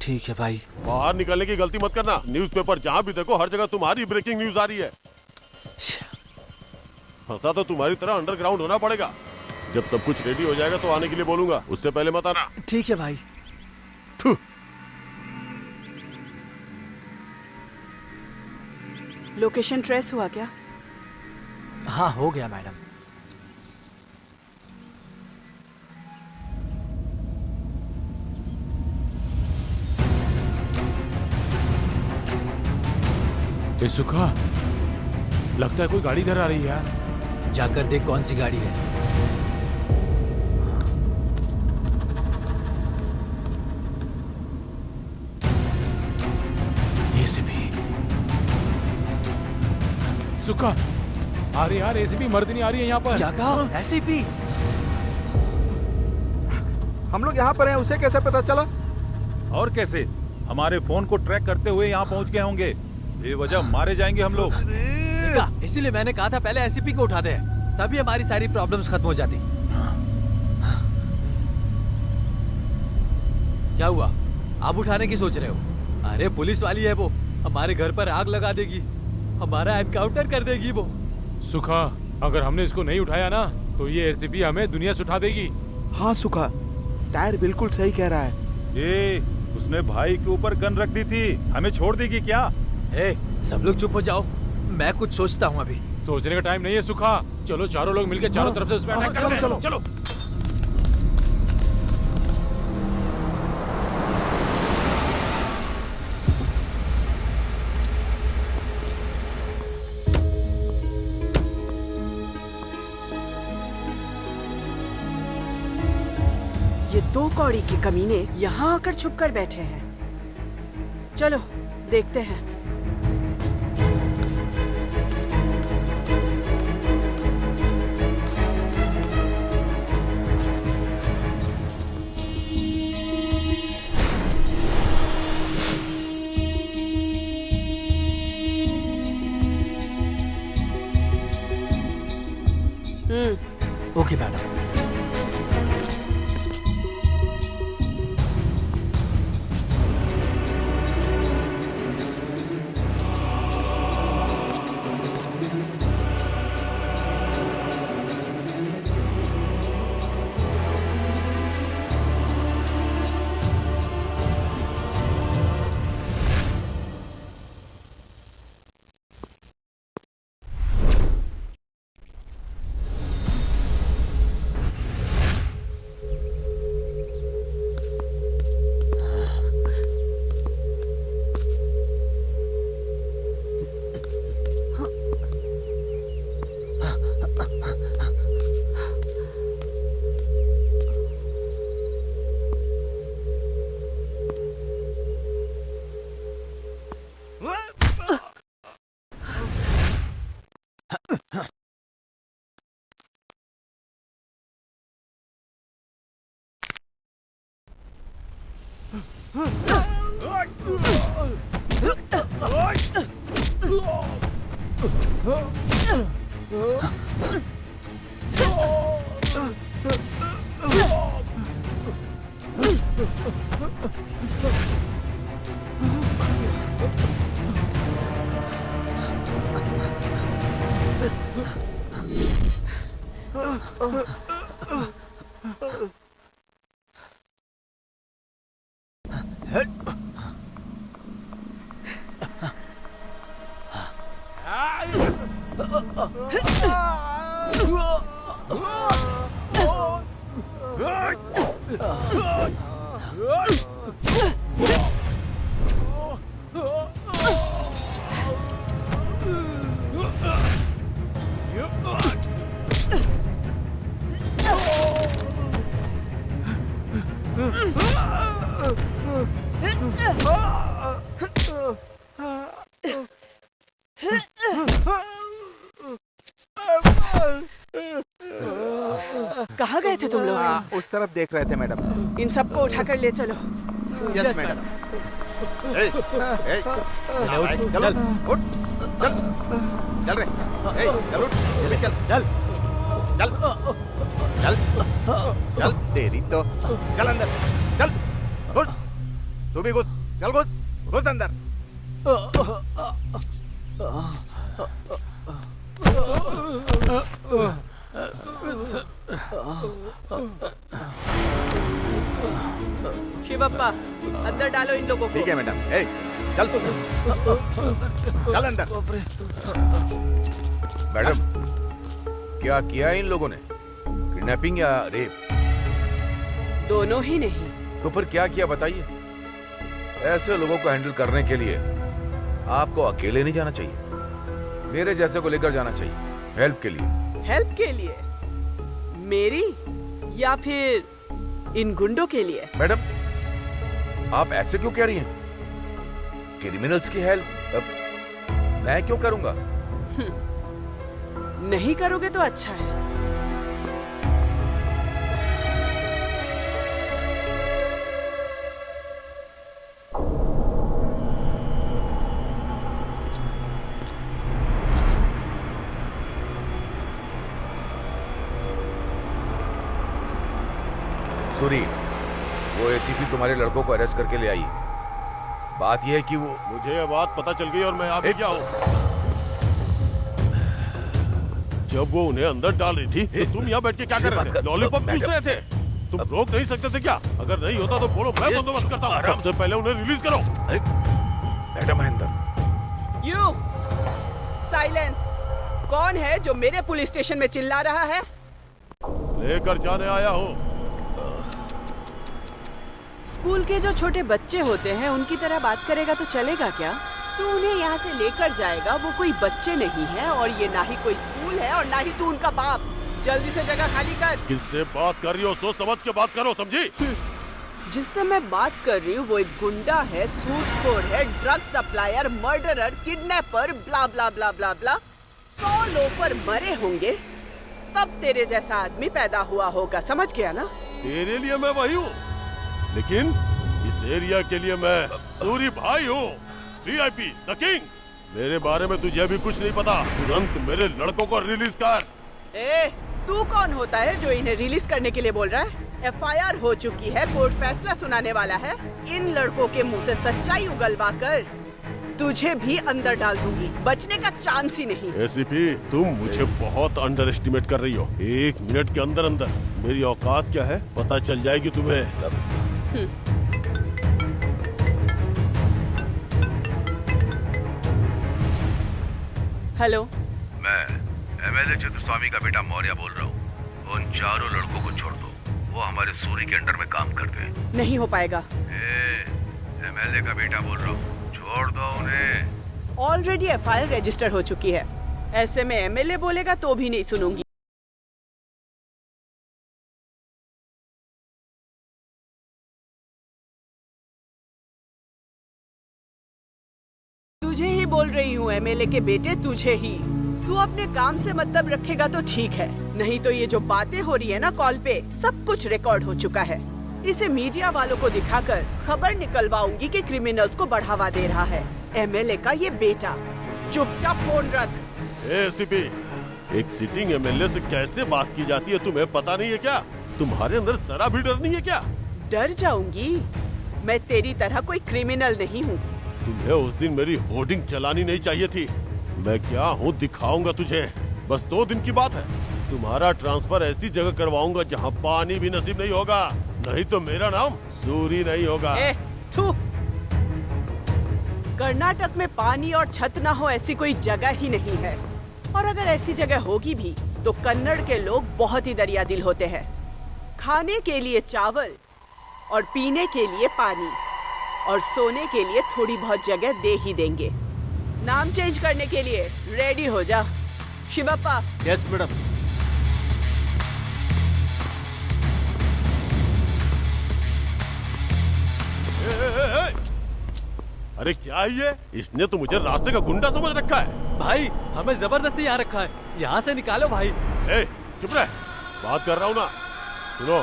ठीक है भाई। बाहर निकलने की गलती मत करना। न्यूज़पेपर जहाँ भी देखो हर जगह तुम्हारी ब्रेकिंग न्यूज आ रही है। फंसा तो तुम्हारी तरह अंडरग्राउंड होना पड़ेगा। जब सब कुछ रेडी हो जाएगा तो आने के लिए बोलूंगा, उससे पहले मत आना। ठीक है भाई। लोकेशन ट्रेस हुआ क्या? हाँ हो गया मैडम। ये सुखा, लगता है कोई गाड़ी इधर आ रही है यार। जाकर देख कौन सी गाड़ी है। एसीपी सुखा आ रही यार, एसीपी मर्दनी आ रही है यहाँ पर। क्या कहा? एसीपी? हम लोग यहाँ पर हैं, उसे कैसे पता चला? और कैसे? हमारे फोन को ट्रैक करते हुए यहाँ पहुँच गए होंगे। बेवजह मारे जाएंगे हम लोग। इसीलिए मैंने कहा था पहले एसीपी को उठा दे, तभी हमारी सारी प्रॉब्लम्स खत्म हो जाती। क्या हुआ? आप उठाने की सोच रहे हो? अरे पुलिस वाली है वो, हमारे घर पर आग लगा देगी, हमारा एनकाउंटर कर देगी वो। सुखा, अगर हमने इसको नहीं उठाया ना तो ये एसीपी हमें दुनिया से उठा देगी। हाँ सुखा, टायर बिल्कुल सही कह रहा है। ये उसने भाई के ऊपर गन रख दी थी, हमें छोड़ देगी क्या? ए, सब लोग चुप हो जाओ, मैं कुछ सोचता हूँ अभी। सोचने का टाइम नहीं है सुखा, चलो चारों लोग मिलकर चारों तरफ से उस पर अटैक करते हैं। चलो। ये दो कौड़ी के कमीने यहाँ आकर छुप कर बैठे हैं। चलो देखते हैं। Okay madam. कहाँ गए थे तुम लोग? उस तरफ देख रहे थे मैडम। इन सबको उठाकर ले चलो। Yes madam. ए, ए, चल उठ, चल चल रे, ए, चल उठ, जल्दी चल चल चल चल चल, तेरी तो चल अंदर, चल घुस, तू भी घुस, चल घुस अंदर। शिवप्पा, अंदर डालो इन लोगों को। ठीक है मैडम। ए, चल चल अंदर। मैडम, क्या किया है इन लोगों ने? किडनैपिंग या रेप? दोनों ही नहीं। तो फिर क्या किया बताइए? ऐसे लोगों को हैंडल करने के लिए आपको अकेले नहीं जाना चाहिए, मेरे जैसे को लेकर जाना चाहिए, हेल्प के लिए। हेल्प के लिए? मेरी या फिर इन गुंडों के लिए? मैडम, आप ऐसे क्यों कह रही हैं? क्रिमिनल्स की हेल्प मैं क्यों करूंगा? नहीं करोगे तो अच्छा है। सूरी, वो एसीपी तुम्हारे लड़कों को अरेस्ट करके ले आई। बात यह है कि वो मुझे ये बात पता चल गई और मैं आ भी गया हूँ। जब वो उन्हें अंदर डाल रही थी तो तुम यहाँ बैठ के क्या कर रहे थे? लॉलीपॉप चूस रहे थे? तुम रोक नहीं सकते थे क्या? अगर नहीं होता तो बोलो, मैं बंदोबस्त करता हूँ। सबसे पहले उन्हें रिलीज करो। मैडम महेंद्र। You silence. कौन है जो मेरे पुलिस स्टेशन में चिल्ला रहा है? लेकर जाने आया हूँ। स्कूल के जो छोटे बच्चे होते हैं उनकी तरह बात करेगा तो चलेगा क्या? तू उन्हें यहाँ से लेकर जाएगा, वो कोई बच्चे नहीं है और ये ना ही कोई स्कूल है और ना ही तू उनका बाप। जल्दी से जगह खाली कर। किससे बात कर रही हो? सोच समझ के बात करो, समझी? जिससे मैं बात कर रही हूँ वो एक गुंडा है, सूदखोर है, ड्रग सप्लायर, मर्डरर, किडनैपर, ब्ला ब्ला ब्ला ब्ला ब्ला। 100 लोफर मरे होंगे तब तेरे जैसा आदमी पैदा हुआ होगा, समझ गया ना? तेरे लिए मैं वही हूँ, लेकिन इस एरिया के लिए मैं सूरी भाई हूँ, VIP, द किंग। मेरे बारे में तुझे भी कुछ नहीं पता। तुरंत मेरे लड़कों को रिलीज कर। ए, तू कौन होता है जो इन्हें रिलीज करने के लिए बोल रहा है? FIR हो चुकी है, कोर्ट फैसला सुनाने वाला है। इन लड़कों के मुंह से सच्चाई उगलवा कर तुझे भी अंदर डाल दूंगी, बचने का चांस ही नहीं। ACP, तुम मुझे बहुत अंडर एस्टिमेट कर रही हो। 1 मिनट के अंदर अंदर मेरी औकात क्या है पता चल जाएगी तुम्हें। हेलो, मैं MLA चतुस्वामी का बेटा मौर्य बोल रहा हूँ। उन चारों लड़कों को छोड़ दो, वो हमारे सूरी के अंडर में काम करते हैं। नहीं हो पाएगा। MLA का बेटा बोल रहा हूँ, छोड़ दो उन्हें। ऑलरेडी FIR रजिस्टर हो चुकी है, ऐसे में MLA बोलेगा तो भी नहीं सुनूंगी। तुझे ही बोल रही हूँ MLA के बेटे, तुझे ही। तू अपने काम से मतलब रखेगा तो ठीक है, नहीं तो ये जो बातें हो रही है ना कॉल पे, सब कुछ रिकॉर्ड हो चुका है। इसे मीडिया वालों को दिखाकर खबर निकलवाऊंगी कि क्रिमिनल्स को बढ़ावा दे रहा है MLA का ये बेटा। चुपचाप फोन रख। ACP, एक सिटिंग MLA से कैसे बात की जाती है तुम्हें पता नहीं है क्या? तुम्हारे अंदर जरा भी डर नहीं है क्या? डर जाऊंगी? मैं तेरी तरह कोई क्रिमिनल नहीं हूँ। तुम्हें उस दिन मेरी होर्डिंग चलानी नहीं चाहिए थी। मैं क्या हूँ दिखाऊंगा तुझे। बस 2 दिन की बात है, तुम्हारा ट्रांसफर ऐसी जगह करवाऊंगा जहाँ पानी भी नसीब नहीं होगा, नहीं तो मेरा नाम सूरी नहीं होगा। थू। कर्नाटक में पानी और छत ना हो ऐसी कोई जगह ही नहीं है, और अगर ऐसी जगह होगी भी तो कन्नड़ के लोग बहुत ही दरिया दिल होते हैं। खाने के लिए चावल और पीने के लिए पानी और सोने के लिए थोड़ी बहुत जगह दे ही देंगे। नाम चेंज करने के लिए रेडी हो जा। शिवप्पा। Yes madam. अरे क्या है ये? इसने तो मुझे रास्ते का गुंडा समझ रखा है। भाई, हमें जबरदस्ती यहाँ रखा है, यहाँ से निकालो भाई। ए, चुप रह, बात कर रहा हूँ ना। सुनो,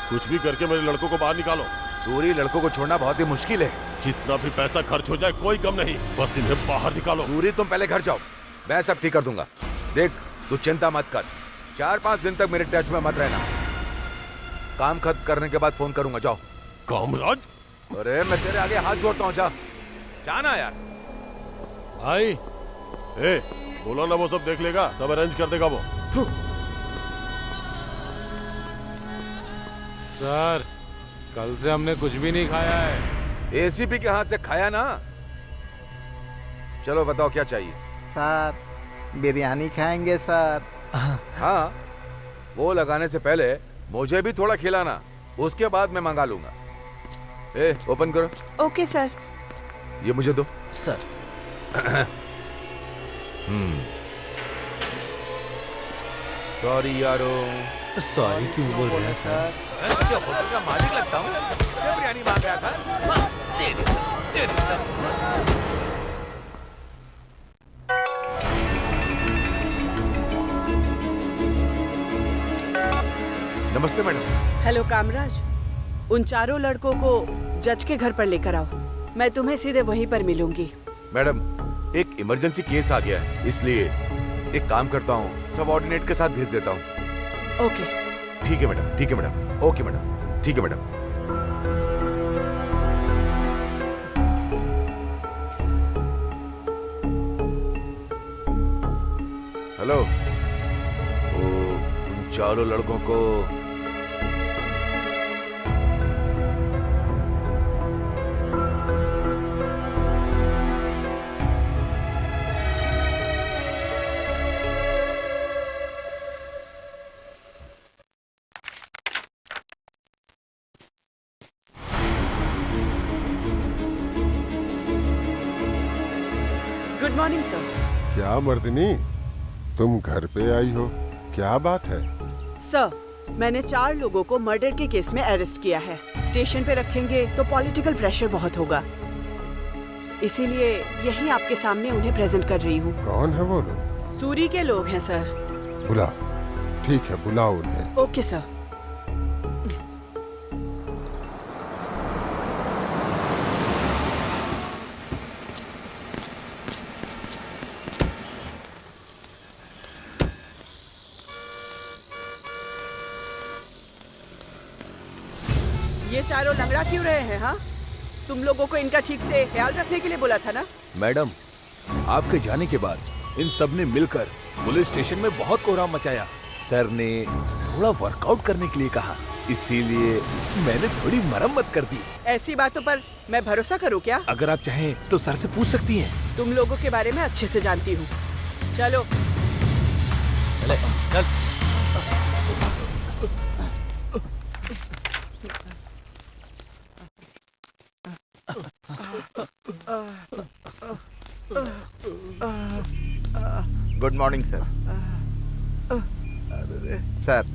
कुछ भी करके मेरे लड़कों को बाहर निकालो। सूरी लड़कों को छोड़ना बहुत ही मुश्किल है। जितना भी पैसा खर्च हो जाए कोई कम नहीं, बस इन्हें बाहर निकालो। सूरी तुम पहले घर जाओ, मैं सब ठीक कर दूंगा। देख तू चिंता मत कर, 4-5 दिन तक मेरे टच में मत रहना। काम खत्म करने के बाद फोन करूंगा, जाओ। कामराज, अरे मैं तेरे आगे हाथ जोड़ता हूँ, जा जाना यार। भाई ए, बोलो ना, वो सब देख लेगा, सब अरेंज कर देगा वो। सर, कल से हमने कुछ भी नहीं खाया है। एसीपी के हाथ से खाया ना। चलो बताओ क्या चाहिए। सर, बिरयानी खाएंगे सर। हाँ, वो लगाने से पहले मुझे भी थोड़ा खिलाना, उसके बाद मैं मंगा लूंगा। ए, ओपन करो। Okay sir. ये मुझे दो सर। सॉरी यारो। सॉरी क्यों बोल रहे हैं सर? मैं होटल का मालिक लगता हूँ, मुझसे बिरयानी मांग रहा था। नमस्ते मैडम। हेलो कामराज, उन चारों लड़कों को जज के घर पर लेकर आओ, मैं तुम्हें सीधे वहीं पर मिलूंगी। मैडम, एक इमरजेंसी केस आ गया है, इसलिए एक काम करता हूँ, सबऑर्डिनेट के साथ भेज देता हूँ। ओके। ठीक है मैडम, ठीक है मैडम, ओके मैडम, ठीक है मैडम। हेलो, उन चारों लड़कों को गुड मॉर्निंग सर। क्या मर्दनी, तुम घर पे आई हो, क्या बात है? सर, मैंने 4 लोगों को मर्डर के केस में अरेस्ट किया है। स्टेशन पे रखेंगे तो पॉलिटिकल प्रेशर बहुत होगा, इसीलिए यही आपके सामने उन्हें प्रेजेंट कर रही हूँ। कौन है वो लोग? सूरी के लोग हैं सर। बुलाओ। ठीक है, बुलाओ उन्हें। Okay sir. ये चारों लंगड़ा क्यों रहे हैं? हाँ, तुम लोगों को इनका ठीक से ख्याल रखने के लिए बोला था ना? मैडम, आपके जाने के बाद इन सब ने मिलकर पुलिस स्टेशन में बहुत कोहराम मचाया। सर ने थोड़ा वर्कआउट करने के लिए कहा, इसीलिए मैंने थोड़ी मरम्मत कर दी। ऐसी बातों पर मैं भरोसा करूं क्या? अगर आप चाहें तो सर से पूछ सकती हैं। तुम लोगों के बारे में अच्छे से जानती हूँ। चलो चले, चल। Good morning sir. Sir,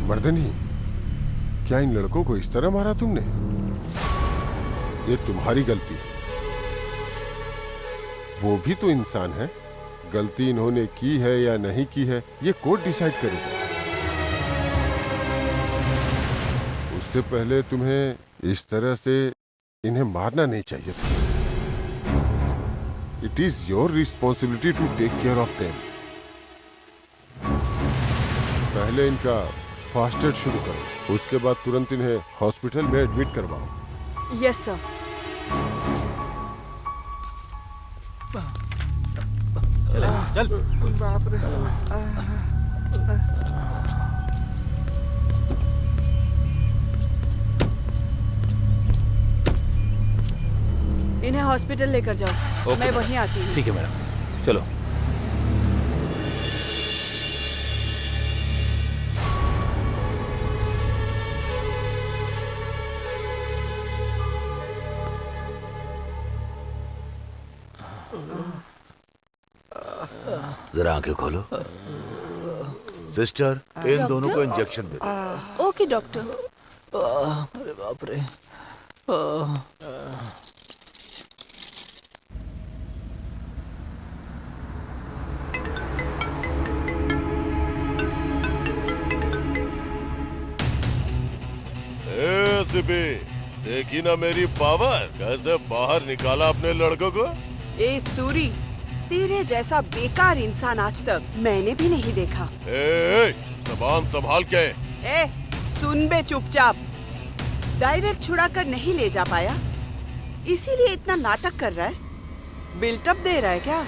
Mardini, क्या इन लड़कों को इस तरह मारा तुमने? ये तुम्हारी गलती है। वो भी तो इंसान है, गलती इन्होंने की है या नहीं की है ये कोर्ट डिसाइड करेगा। उससे पहले तुम्हें इस तरह से इन्हें मारना नहीं चाहिए था। It is your responsibility to take care of them. पहले इनका फास्ट एड शुरू करो, उसके बाद तुरंत इन्हें हॉस्पिटल में एडमिट करवाओ। Yes sir. चल। बाप रे। इन्हें हॉस्पिटल लेकर जाओ, मैं वहीं आती हूँ। ठीक है मैडम, चलो। जरा आंखें खोलो। सिस्टर, इन दोनों को इंजेक्शन दे दो। Okay doctor. अरे बाप रे। एसीपी, देखी ना मेरी पावर, कैसे बाहर निकाला अपने लड़कों को। ए सूरी, तेरे जैसा बेकार इंसान आज तक मैंने भी नहीं देखा। ज़बान संभाल के। ए, सुन बे चुपचाप। डायरेक्ट छुड़ा कर नहीं ले जा पाया, इसीलिए इतना नाटक कर रहा है, बिल्टअप दे रहा है क्या?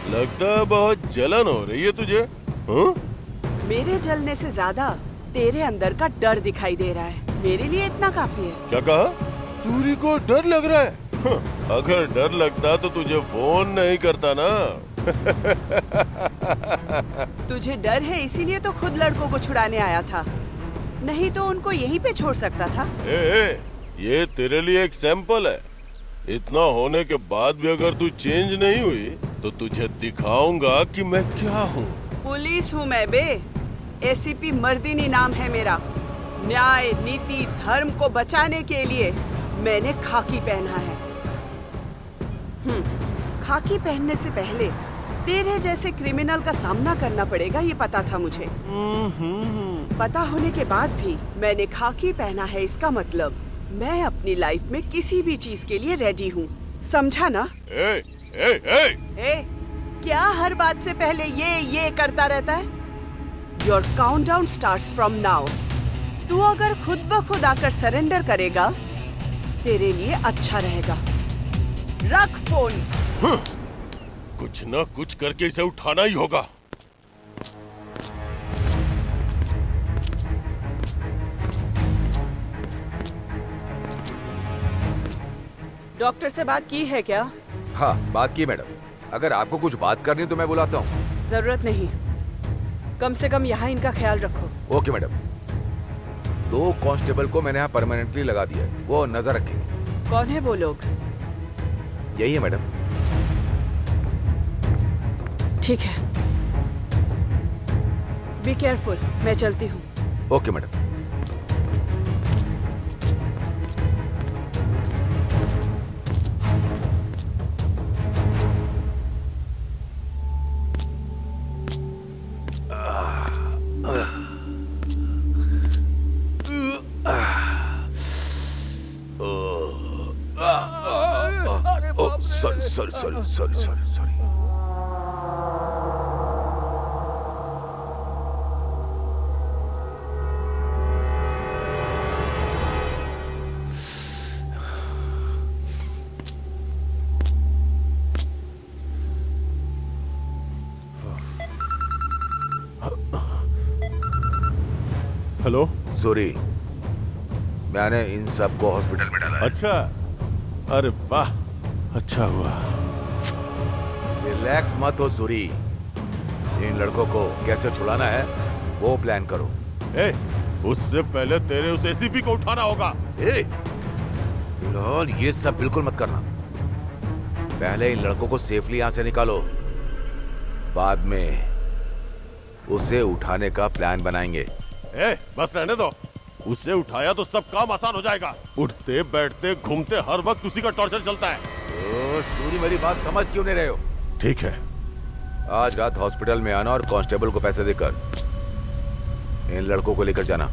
लगता है बहुत जलन हो रही है तुझे। हाँ? मेरे जलने से ज्यादा तेरे अंदर का डर दिखाई दे रहा है, मेरे लिए इतना काफी है। क्या कहा? सूरी को डर लग रहा है? हाँ, अगर डर लगता तो तुझे फोन नहीं करता ना। तुझे डर है इसीलिए तो खुद लड़कों को छुड़ाने आया था, नहीं तो उनको यहीं पे छोड़ सकता था। ये तेरे लिए एक सैंपल है। इतना होने के बाद भी अगर तू चेंज नहीं हुई तो तुझे दिखाऊंगा कि मैं क्या हूँ। पुलिस हूँ मैं बे, एसीपी मर्दिनी नाम है मेरा। न्याय, नीति, धर्म को बचाने के लिए मैंने खाकी पहना है। खाकी पहनने से पहले तेरे जैसे क्रिमिनल का सामना करना पड़ेगा, ये पता था मुझे। पता होने के बाद भी मैंने खाकी पहना है, इसका मतलब मैं अपनी लाइफ में किसी भी चीज के लिए रेडी हूँ, समझा ना? क्या हर बात से पहले ये करता रहता है? Your countdown starts from now. तू अगर खुद ब खुद आकर सरेंडर करेगा, तेरे लिए अच्छा रहेगा। रख फोन। कुछ ना कुछ करके इसे उठाना ही होगा। डॉक्टर से बात की है क्या? हाँ, बात की मैडम। अगर आपको कुछ बात करनी तो मैं बुलाता हूँ। जरूरत नहीं, कम से कम यहाँ इनका ख्याल रखो। Okay madam. 2 कांस्टेबल को मैंने यहाँ परमानेंटली लगा दिया है, वो नजर रखेंगे। कौन है वो लोग? यही है मैडम। ठीक है, बी केयरफुल, मैं चलती हूँ। Okay madam. Sorry. Hello Suri, मैंने इन सबको हॉस्पिटल में डाला है। अच्छा, अरे वाह, अच्छा हुआ। रिलैक्स मत हो सूरी, इन लड़कों को कैसे छुड़ाना है वो प्लान करो। उससे पहले तेरे उस एसीपी को उठाना होगा। फिलहाल ये सब बिल्कुल मत करना, पहले इन लड़कों को सेफली यहाँ से निकालो, बाद में उसे उठाने का प्लान बनाएंगे। बस रहने दो, उसे उठाया तो सब काम आसान हो जाएगा। उठते बैठते घूमते हर वक्त उसी का टॉर्चर चलता है। सूरी, मेरी बात समझ क्यों नहीं रहे हो? ठीक है, आज रात हॉस्पिटल में आना और कांस्टेबल को पैसे देकर इन लड़कों को लेकर जाना।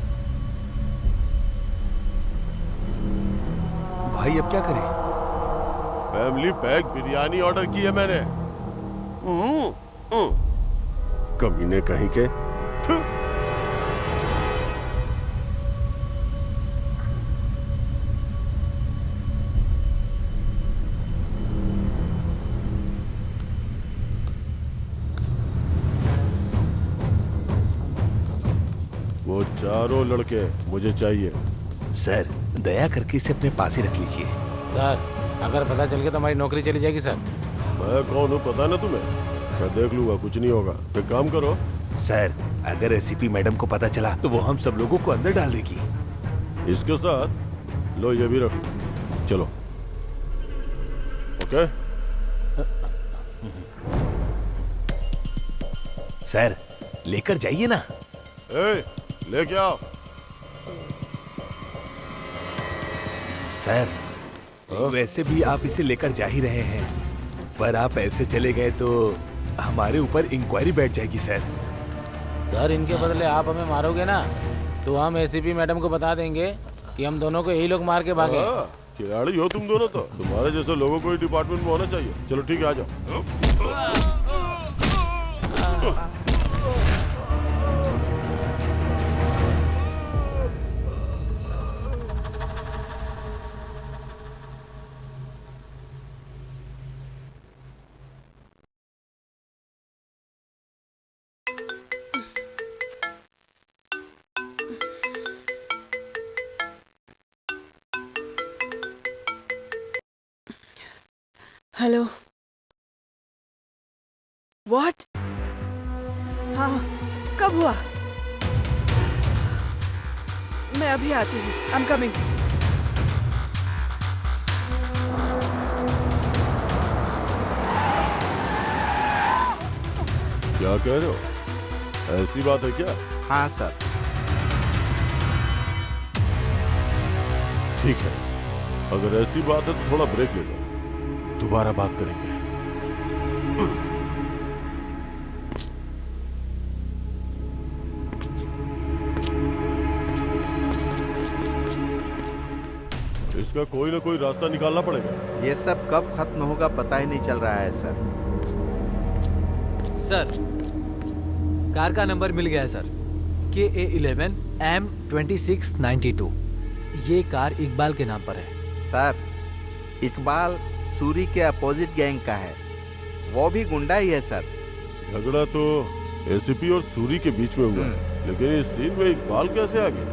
भाई अब क्या करें? फैमिली पैक बिरयानी ऑर्डर की है मैंने। कमीने कहीं के। वो चारों लड़के मुझे चाहिए। सर, दया करके इसे अपने पास ही रख लीजिए। सर, अगर पता चल गया तो हमारी नौकरी चली जाएगी सर। मैं कौन हूँ पता ना तुम्हें? मैं देख लूंगा, कुछ नहीं होगा। एक काम करो सर, अगर एसीपी मैडम को पता चला तो वो हम सब लोगों को अंदर डाल देगी। इसके साथ लो ये भी रख, चलो। ओके सर, लेकर जाइए ना। लेके आओ। सर, वैसे भी आप इसे लेकर जा ही रहे हैं, पर आप ऐसे चले गए तो हमारे ऊपर इंक्वायरी बैठ जाएगी सर। सर, इनके बदले आप हमें मारोगे ना तो हम एसीपी मैडम को बता देंगे कि हम दोनों को यही लोग मार के भागे। खिलाड़ी हो तुम दोनों, तो तुम्हारे जैसे लोगों को ही डिपार्टमेंट में होना चाहिए। चलो ठीक है, आ जाओ। हेलो। व्हाट? हाँ, कब हुआ? मैं अभी आती हूँ। I am coming. क्या कह रहे हो? ऐसी बात है क्या? हाँ सर। ठीक है, अगर ऐसी बात है तो थोड़ा ब्रेक ले लो, दोबारा बात करेंगे। इसका कोई ना कोई रास्ता निकालना पड़ेगा। ये सब कब खत्म होगा पता ही नहीं चल रहा है सर। सर, कार का नंबर मिल गया है सर, KA11 M2692। ये कार इकबाल के नाम पर है। सर, इकबाल सूरी के अपोजिट गैंग का है, वो भी गुंडा ही है सर। झगड़ा तो एसीपी और सूरी के बीच में हुआ है, लेकिन इस सीन में इकबाल कैसे आ गया?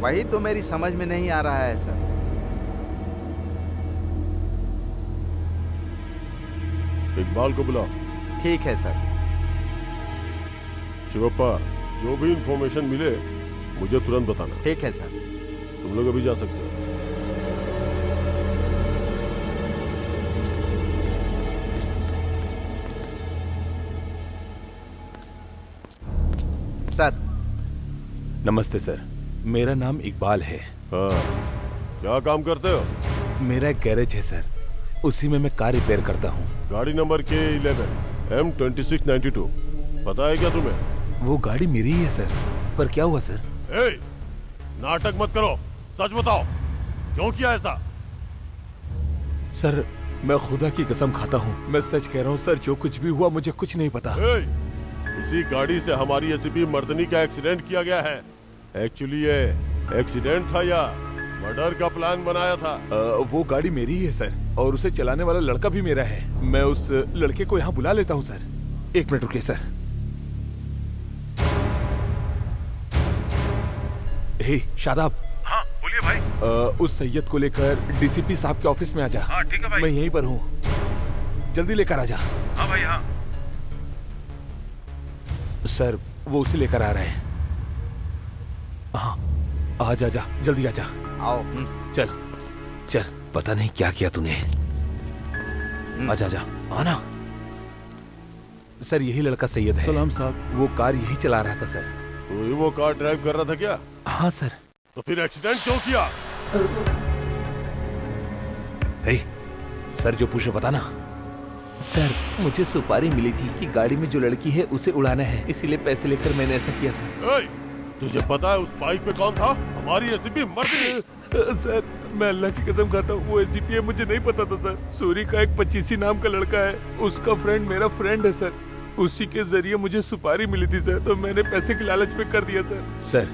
वही तो मेरी समझ में नहीं आ रहा है सर। इकबाल को बुलाओ। ठीक है सर। शिवप्पा, जो भी इंफॉर्मेशन मिले मुझे तुरंत बताना। ठीक है सर। तुम लोग अभी जा सकते हो। सर। नमस्ते सर, मेरा नाम इकबाल है। हाँ, क्या काम करते हो? मेरा एक गैरेज है सर, उसी में मैं कार रिपेयर करता हूँ। गाड़ी नंबर KA11 M2692 पता है क्या तुम्हें? वो गाड़ी मेरी ही है सर, पर क्या हुआ सर? ए, नाटक मत करो, सच बताओ, क्यों किया ऐसा? सर, मैं खुदा की कसम खाता हूँ, मैं सच कह रहा हूँ सर, जो कुछ भी हुआ मुझे कुछ नहीं पता। इसी गाड़ी से हमारी एसीपी मर्दनी का एक्सीडेंट किया गया है। एक्चुअली ये एक्सीडेंट था या मर्डर का प्लान बनाया था? वो गाड़ी मेरी ही है सर, और उसे चलाने वाला लड़का भी मेरा है। मैं उस लड़के को यहाँ बुला लेता हूँ सर। एक मिनट रुकिए सर। हे शादाब। हाँ बोलिए भाई। उस सैयद को लेकर डीसीपी साहब के ऑफिस में आ जा। हाँ ठीक है भाई। मैं यहीं पर हूँ, जल्दी लेकर आ जा। हाँ भाई हाँ। सर, वो उसे लेकर आ रहे हैं। हाँ, आ जा, जा जल्दी आ जा। आओ। चल चल, पता नहीं क्या किया तूने। आजा जा, आना। सर, यही लड़का सैयद है। सलाम साहब। वो कार यही चला रहा था सर। तो ये वो कार ड्राइव कर रहा था क्या? हाँ सर। तो फिर एक्सीडेंट क्यों किया? हे, सर जो पूछे बताना। सर, मुझे सुपारी मिली थी कि गाड़ी में जो लड़की है उसे उड़ाना है, इसीलिए पैसे लेकर मैंने ऐसा किया सर। तुझे पता है उस बाइक पे कौन था? हमारी एसीपी मर्दनी। सर, मैं अल्लाह की कसम खाता हूँ, वो एसीपी है, मुझे नहीं पता था सर। सूरी का एक 25 नाम का लड़का है, उसका फ्रेंड मेरा फ्रेंड है सर। उसी के जरिए मुझे सुपारी मिली थी सर, तो मैंने पैसे के लालच में कर दिया सर। सर,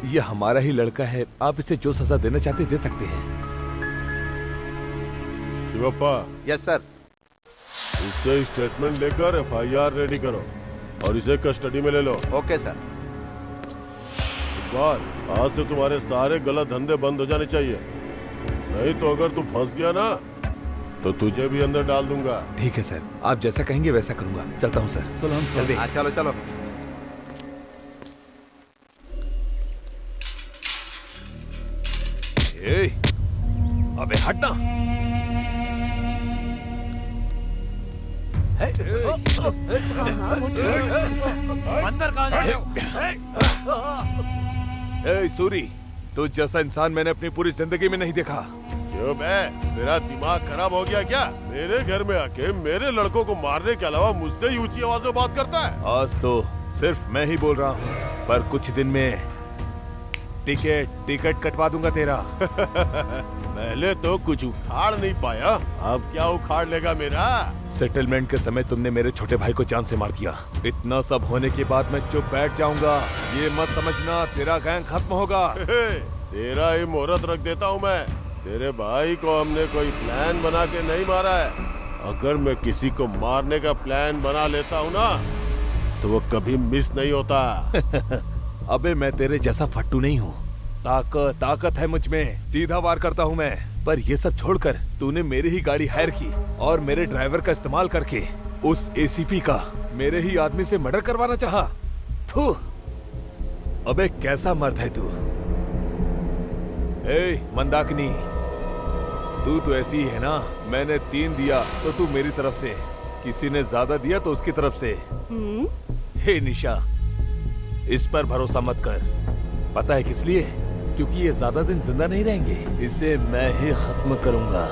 ये हमारा ही लड़का है, आप इसे जो सजा देना चाहते दे सकते हैं। शिवप्पा। Yes sir. इससे स्टेटमेंट लेकर FIR रेडी करो और इसे कस्टडी में ले लो। Okay sir. इकबाल, आज से तुम्हारे सारे गलत धंधे बंद हो जाने चाहिए, नहीं तो अगर तू फंस गया ना तो तुझे भी अंदर डाल दूंगा। ठीक है सर, आप जैसा कहेंगे वैसा करूंगा। चलता हूँ सर। सलाम जल्दी। चलो चलो। अबे हटना। अंदर कहाँ जा रहे हो? सूरी, तो जैसा इंसान मैंने अपनी पूरी जिंदगी में नहीं देखा। क्यों बे, तेरा दिमाग खराब हो गया क्या? मेरे घर में आके मेरे लड़कों को मारने के अलावा मुझसे ही ऊंची आवाज में बात करता है। आज तो सिर्फ मैं ही बोल रहा हूँ, पर कुछ दिन में टिकट कटवा दूंगा तेरा। पहले तो कुछ उखाड़ नहीं पाया, अब क्या उखाड़ लेगा मेरा? सेटलमेंट के समय तुमने मेरे छोटे भाई को जान से मार दिया। इतना सब होने के बाद मैं चुप बैठ जाऊंगा, ये मत समझना तेरा गैंग खत्म होगा। तेरा ही मुहूर्त रख देता हूँ मैं। तेरे भाई को हमने कोई प्लान बना के नहीं मारा है। अगर मैं किसी को मारने का प्लान बना लेता हूँ ना, तो वो कभी मिस नहीं होता। अबे मैं तेरे जैसा फट्टू नहीं हूँ। ताकत है मुझ में, सीधा वार करता हूँ मैं। पर ये सब छोड़कर तूने मेरी ही गाड़ी हायर की और मेरे ड्राइवर का इस्तेमाल करके उस एसीपी का मेरे ही आदमी से मर्डर करवाना चाहा। थू, अबे कैसा मर्द है तू। ए मंदाकिनी, तू तो ऐसी ही है ना। मैंने 3 दिया तो तू मेरी तरफ से, किसी ने ज्यादा दिया तो उसकी तरफ से। हे निशा, इस पर भरोसा मत कर। पता है किस लिए? क्योंकि ये ज्यादा दिन जिंदा नहीं रहेंगे। इसे मैं ही खत्म करूंगा।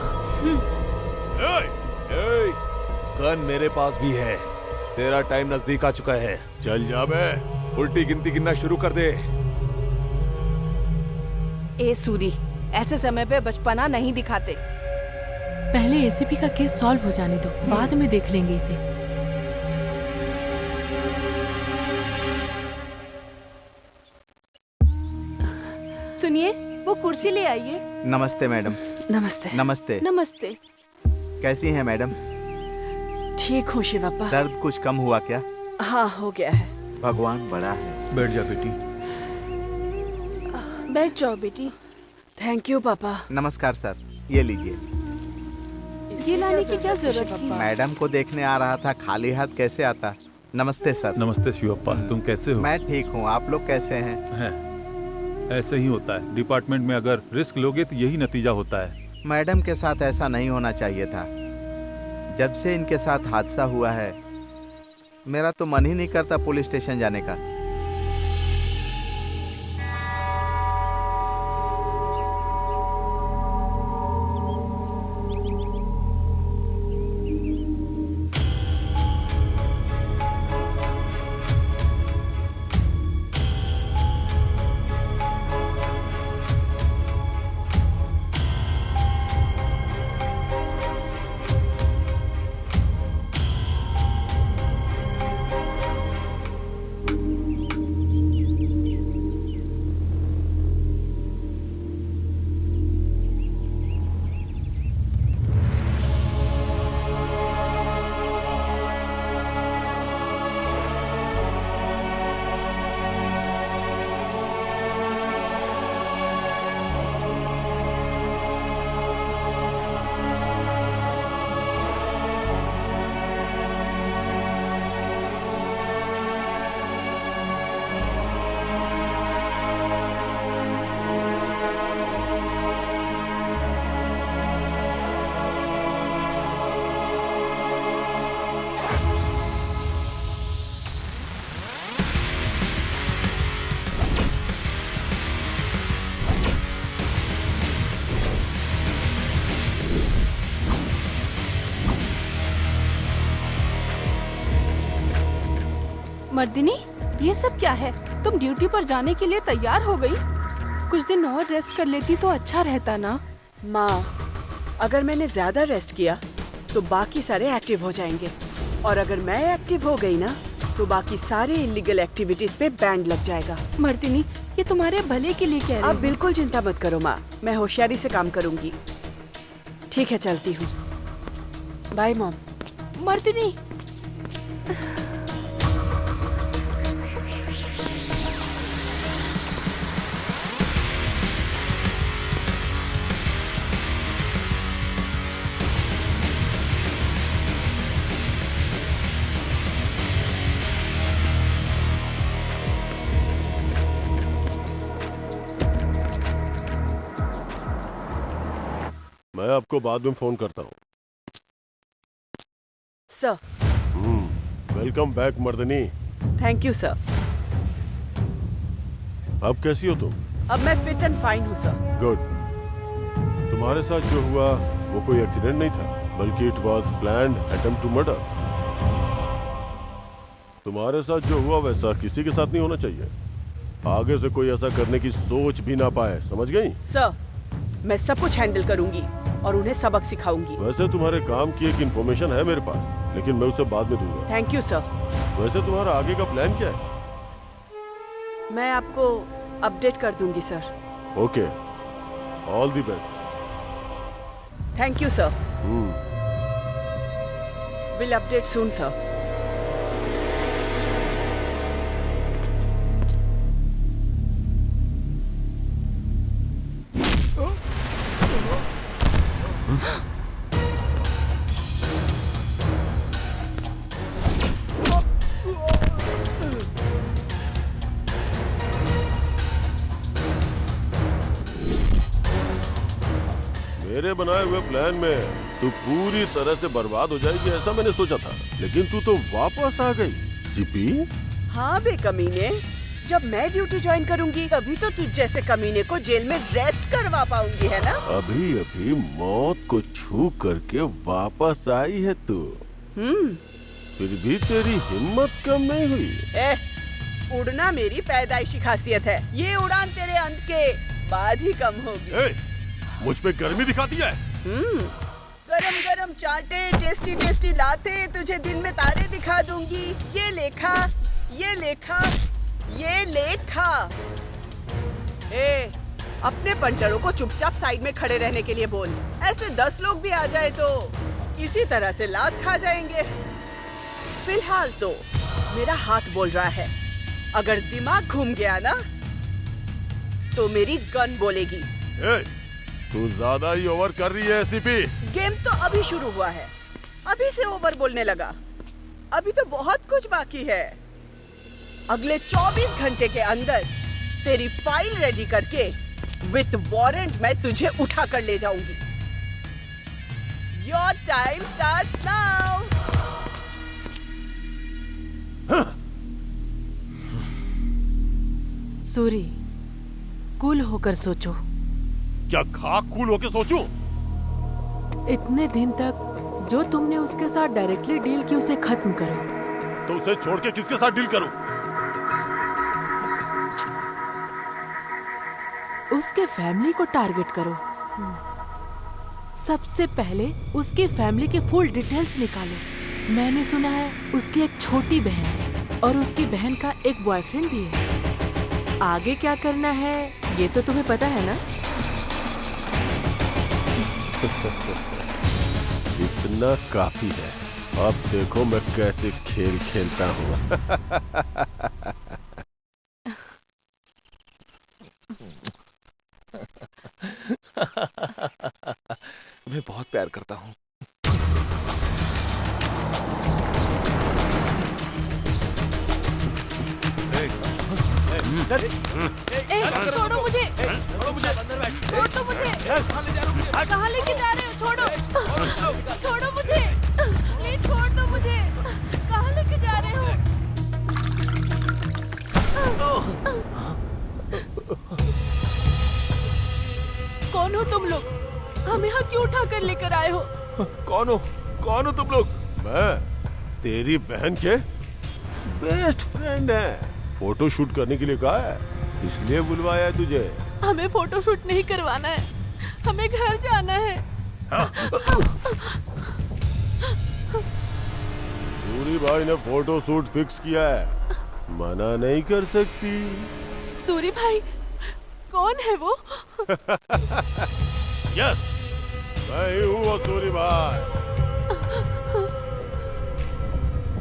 गन मेरे पास भी है। तेरा टाइम नजदीक आ चुका है। चल जा बे। उल्टी गिनती गिनना शुरू कर दे। ए सूरी, ऐसे समय पे बचपना नहीं दिखाते। पहले एसीपी का केस सॉल्व हो जाने दो, बाद में देख लेंगे इसे। सुनिए, वो कुर्सी ले आइए। नमस्ते मैडम। नमस्ते। नमस्ते। नमस्ते। कैसी हैं मैडम? ठीक हूँ शिवप्पा। दर्द कुछ कम हुआ क्या? हाँ, हो गया है। भगवान बड़ा है। बैठ जा बेटी। बैठ जाओ बेटी। थैंक यू पापा। नमस्कार सर, ये लीजिए। ये लाने की क्या जरूरत थी? मैडम को देखने आ रहा था, खाली हाथ कैसे आता। नमस्ते सर। नमस्ते शिवप्पा, तुम कैसे हो? मैं ठीक हूँ, आप लोग कैसे हैं? ऐसे ही होता है डिपार्टमेंट में, अगर रिस्क लोगे तो यही नतीजा होता है। मैडम के साथ ऐसा नहीं होना चाहिए था। जब से इनके साथ हादसा हुआ है, मेरा तो मन ही नहीं करता पुलिस स्टेशन जाने का। मर्दिनी, ये सब क्या है? तुम ड्यूटी पर जाने के लिए तैयार हो गई? कुछ दिन और रेस्ट कर लेती तो अच्छा रहता ना। माँ, अगर मैंने ज्यादा रेस्ट किया तो बाकी सारे एक्टिव हो जाएंगे, और अगर मैं एक्टिव हो गई ना तो बाकी सारे इलीगल एक्टिविटीज पे बैंड लग जाएगा। मर्दिनी, ये तुम्हारे भले के लिए कह रही हूँ। आप बिल्कुल चिंता मत करो माँ, मैं होशियारी से काम करूंगी। ठीक है, चलती हूँ। Bye mom. मर्दिनी, मैं आपको बाद में फोन करता हूँ। Sir. Welcome back Mardini. Thank you sir. अब कैसी हो तुम? अब मैं फिट एंड फाइन हूँ सर। गुड। तुम्हारे साथ जो हुआ वो कोई एक्सीडेंट नहीं था, बल्कि it was planned attempt to murder. तुम्हारे साथ जो हुआ वैसा किसी के साथ नहीं होना चाहिए। आगे से कोई ऐसा करने की सोच भी ना पाए, समझ गई? सर, मैं सब कुछ हैंडल करूंगी और उन्हें सबक सिखाऊंगी। वैसे तुम्हारे काम की एक इंफॉर्मेशन है मेरे पास, लेकिन मैं उसे बाद में दूंगा। Thank you sir. वैसे तुम्हारा आगे का प्लान क्या है? मैं आपको अपडेट कर दूंगी sir. Okay, all the best. Thank you sir. Will update soon sir. मेरे बनाए हुए प्लान में तू पूरी तरह से बर्बाद हो जाएगी ऐसा मैंने सोचा था, लेकिन तू तो वापस आ गई। सीपी? हाँ बे कमीने, जब मैं ड्यूटी ज्वाइन करूंगी तभी तो तुझ जैसे कमीने को जेल में रेस्ट करवा पाऊंगी, है ना? अभी अभी मौत को छू करके वापस आई है तू। फिर भी तेरी हिम्मत कम नहीं हुई। उड़ना मेरी पैदाइशी खासियत है। ये उड़ान तेरे अंत के बाद ही कम होगी। मुझ पे गर्मी दिखाती है। गरम गरम चाटे, टेस्टी टेस्टी लाते, तुझे दिन में तारे दिखा दूंगी। ये लेखा, ये लेखा, ये लेखा। अपने पंटरों को चुपचाप साइड में खड़े रहने के लिए बोल। ऐसे 10 लोग भी आ जाए तो इसी तरह से लात खा जाएंगे। फिलहाल तो मेरा हाथ बोल रहा है। अगर दिमाग घूम गया ना तो मेरी गन बोलेगी। तू ज्यादा ही ओवर कर रही है सीपी। गेम तो अभी शुरू हुआ है, अभी से ओवर बोलने लगा। अभी तो बहुत कुछ बाकी है। अगले 24 घंटे के अंदर तेरी फाइल रेडी करके विथ वारंट मैं तुझे उठा कर ले जाऊंगी। Your time starts now. Suri, cool होकर सोचो। क्या खाक कूल होके सोचूं? इतने दिन तक जो तुमने उसके साथ डायरेक्टली डील की उसे खत्म करो। तो उसे छोड़ के किसके साथ डील करूं? उसके फैमिली को टारगेट करो। सबसे पहले उसकी फैमिली के फुल डिटेल्स निकालो। मैंने सुना है उसकी एक छोटी बहन है और उसकी बहन का एक बॉयफ्रेंड भी है। आगे क्या करना है ये तो तुम्हें पता है ना? इतना काफी है। अब देखो मैं कैसे खेल खेलता हूँ। मैं बहुत प्यार करता हूँ। छोड़ो मुझे, छोड़ दो मुझे। कहाँ लेके जा रहे हो? छोड़ो, छोड़ो मुझे, प्लीज छोड़ दो मुझे। कहाँ लेके जा रहे हो? कौन हो तुम लोग? हमें यहाँ क्यों उठा कर लेकर आए हो? कौन हो तुम लोग? मैं तेरी बहन के बेस्ट फ्रेंड है। फोटो शूट करने के लिए कहा है, इसलिए बुलवाया है तुझे। हमें फोटो शूट नहीं करवाना है, हमें घर जाना है। सूरी भाई ने फोटो शूट फिक्स किया है, मना नहीं कर सकती। सूरी भाई कौन है वो? यस, मैं ही हूँ वो सूरी भाई।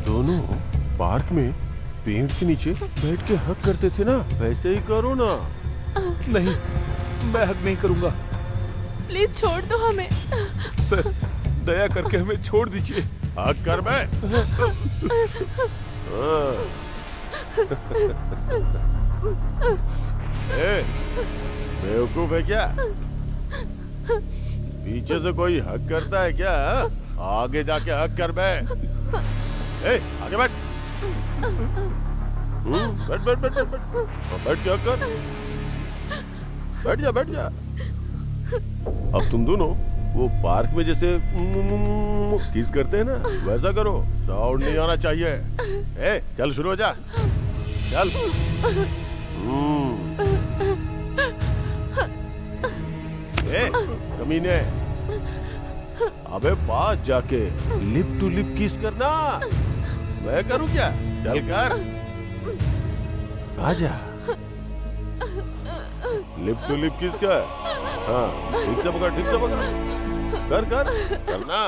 दोनों पार्क में पेड़ के नीचे बैठ के हक करते थे ना, वैसे ही करो ना। नहीं, मैं हक नहीं करूंगा। प्लीज छोड़ दो हमें। सर, दया करके हमें छोड़ दीजिए। हक कर बे। बेवकूफ है क्या? पीछे से कोई हक करता है क्या? आगे जाके हक कर बे। आगे बैठ। बैठ बैठ बैठ बैठ बैठ। बैठ जा कर। बैठ जा बैठ जा। अब तुम दोनों वो पार्क में जैसे किस करते हैं ना, वैसा करो। साउंड नहीं आना चाहिए। ए, चल शुरू हो जा। चल। ए, कमीने। अबे पास जाके लिप टू लिप किस करना। मैं करूं क्या? चल कर। आजा। लिप टू लिप किस कर। हाँ, ठीक से पकड़, ठीक से पकड़। कर करना।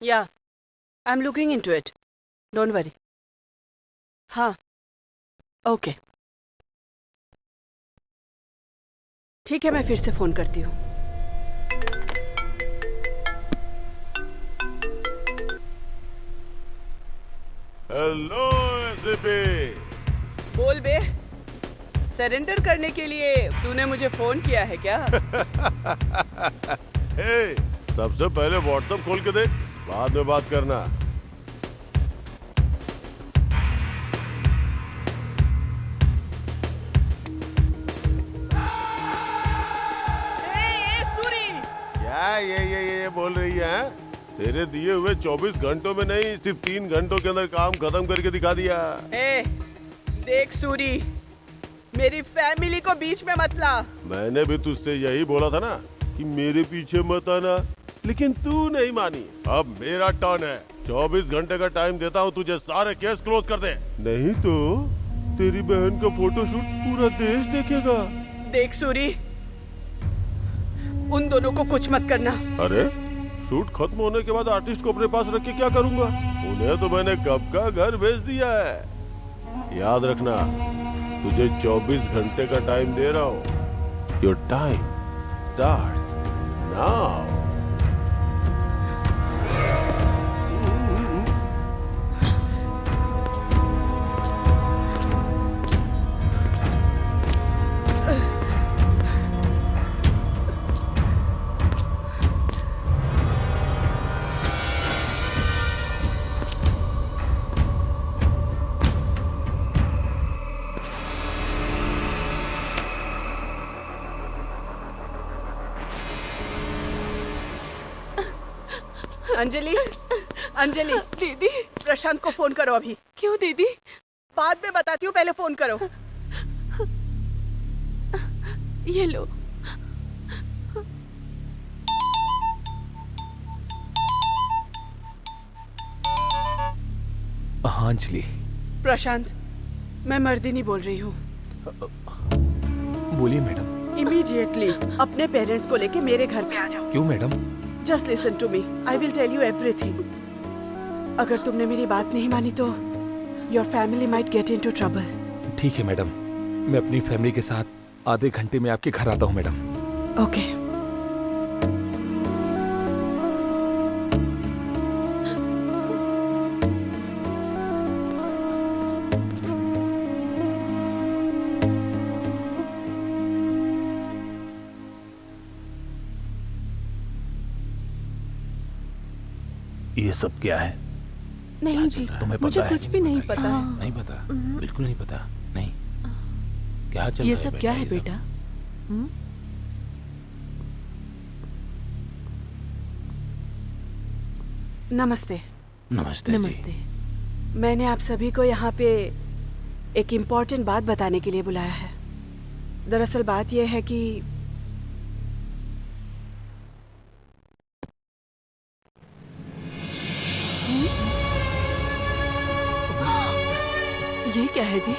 या, I am looking into it, don't worry. हाँ, ओके, ठीक है, मैं फिर से फोन करती हूँ। Hello ACP. बोल बे, सरेंडर करने के लिए तूने मुझे फोन किया है क्या? हे, सबसे पहले व्हाट्सएप खोल के देख, बाद में बात करना। क्या ये बोल रही है? तेरे दिए हुए 24 घंटों में नहीं, सिर्फ 3 घंटों के अंदर काम खत्म करके दिखा दिया। ए, देख सूरी, मेरी फैमिली को बीच में मत ला। मैंने भी तुझसे यही बोला था ना कि मेरे पीछे मत आना, लेकिन तू नहीं मानी। अब मेरा टर्न है। 24 घंटे का टाइम देता हूँ तुझे, सारे केस क्लोज कर दे, नहीं तो तेरी बहन का फोटोशूट पूरा देश देखेगा। देख सूरी, उन दोनों को कुछ मत करना। अरे, शूट खत्म होने के बाद आर्टिस्ट को अपने पास रख के क्या करूंगा? उन्हें तो मैंने कब का घर भेज दिया है। याद रखना, तुझे 24 घंटे का टाइम दे रहा हूँ। Your time starts now. Anjali, Anjali, दीदी, प्रशांत को फोन करो अभी। क्यों दीदी? बाद में बताती हूँ, पहले फोन करो। ये लो। हाँ अंजलि। प्रशांत, मैं मर्दिनी बोल रही हूँ। बोलिए मैडम। इमीडिएटली अपने पेरेंट्स को लेके मेरे घर पे आ जाओ। क्यों madam? Just listen to me. I will tell you everything. अगर तुमने मेरी बात नहीं मानी तो your family might get into trouble. ठीक है मैडम, मैं अपनी फैमिली के साथ आधे घंटे में आपके घर आता हूँ मैडम। ओके। ये सब क्या है? नहीं जी, तुम्हें मुझे पता है? कुछ भी नहीं पता है। नहीं पता, बिल्कुल नहीं पता। नहीं, क्या चल ये रहा है सब क्या है ये सब? बेटा? नमस्ते। नमस्ते जी। नमस्ते। मैंने आप सभी को यहाँ पे एक इम्पोर्टेंट बात बताने के लिए बुलाया है। दरअसल बात यह है कि ये क्या है जी?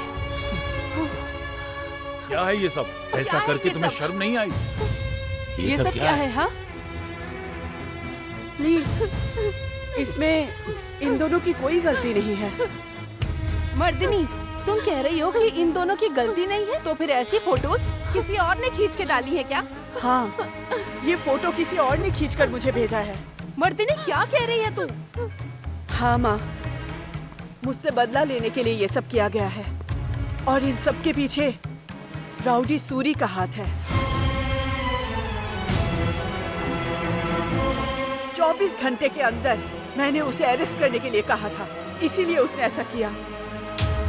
क्या है ये सब? ऐसा करके तुम्हें शर्म नहीं आई? ये सब क्या है? हाँ, प्लीज, इसमें इन दोनों की कोई गलती नहीं है। मर्दिनी, तुम कह रही हो कि इन दोनों की गलती नहीं है, तो फिर ऐसी फोटोज किसी और ने खींच के डाली है क्या? हाँ, ये फोटो किसी और ने खींचकर मुझे भेजा है। मर्दिनी, क्या कह रही है तू? हाँ माँ, मुझसे बदला लेने के लिए ये सब किया गया है, और इन सब के पीछे राउडी सूरी का हाथ है। 24 घंटे के अंदर मैंने उसे अरेस्ट करने के लिए कहा था, इसीलिए उसने ऐसा किया।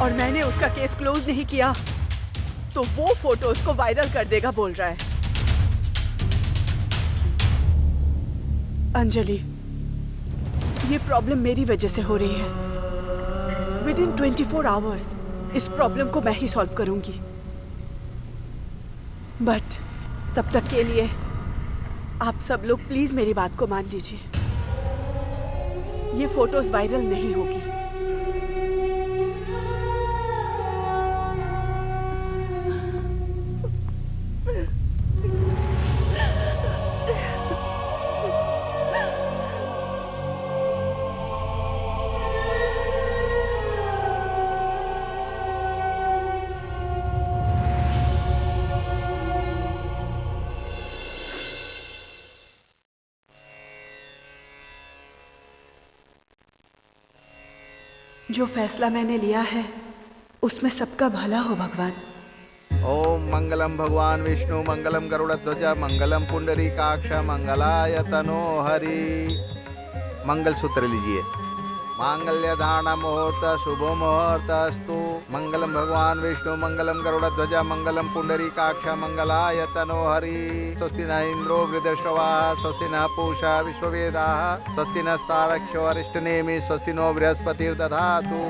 और मैंने उसका केस क्लोज नहीं किया तो वो फोटो उसको वायरल कर देगा बोल रहा है। अंजलि, ये प्रॉब्लम मेरी वजह से हो रही है। विदिन 24 आवर्स इस प्रॉब्लम को मैं ही सॉल्व करूंगी। बट तब तक के लिए आप सब लोग प्लीज मेरी बात को मान लीजिए। ये फोटोज वायरल नहीं होगी। जो फैसला मैंने लिया है उसमें सबका भला हो भगवान। ओम मंगलम भगवान विष्णु मंगलम गरुड़ध्वज मंगलम पुंडरीकाक्ष मंगलाय तनो हरि। मंगलसूत्र लीजिए। मांगल्य धारण मुहूर्त शुभ मुहूर्त अस्तु। मंगलम भगवान विष्णु मंगलम गरुड़ध्वज मंगलम पुंडरीकाक्ष मंगलाय तनो हरि। स्वस्ति न इंद्रो वृद्धश्रवाः स्वस्ति न पूषा विश्ववेदाः स्वस्ति नस्तारक्षो अरिष्टनेमि स्वस्ति नो बृहस्पतिर्दधातु।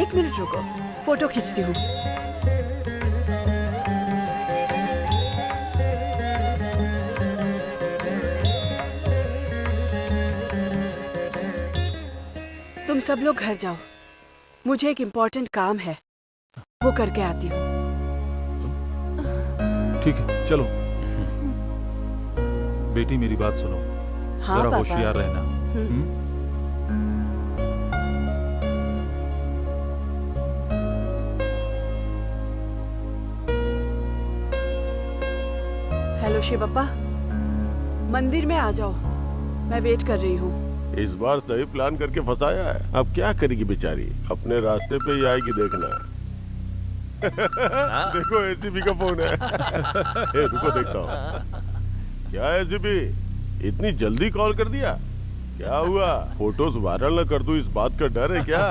एक मिनट रुको, फोटो खींचती हूँ। तुम सब लोग घर जाओ, मुझे एक इम्पोर्टेंट काम है, वो करके आती हूँ। ठीक है, चलो। बेटी मेरी बात सुनो, हाँ, जरा पापा। होशियार रहना। हेलो शिव पापा, मंदिर में आ जाओ, मैं वेट कर रही हूँ। इस बार सही प्लान करके फंसाया है। अब क्या करेगी बेचारी, अपने रास्ते पे ही आएगी देखना। देखो एसीपी का फोन है। ए, रुको देखता हूँ। क्या एसीपी, इतनी जल्दी कॉल कर दिया? क्या हुआ, फोटोज वायरल न कर दूं इस बात का डर है क्या?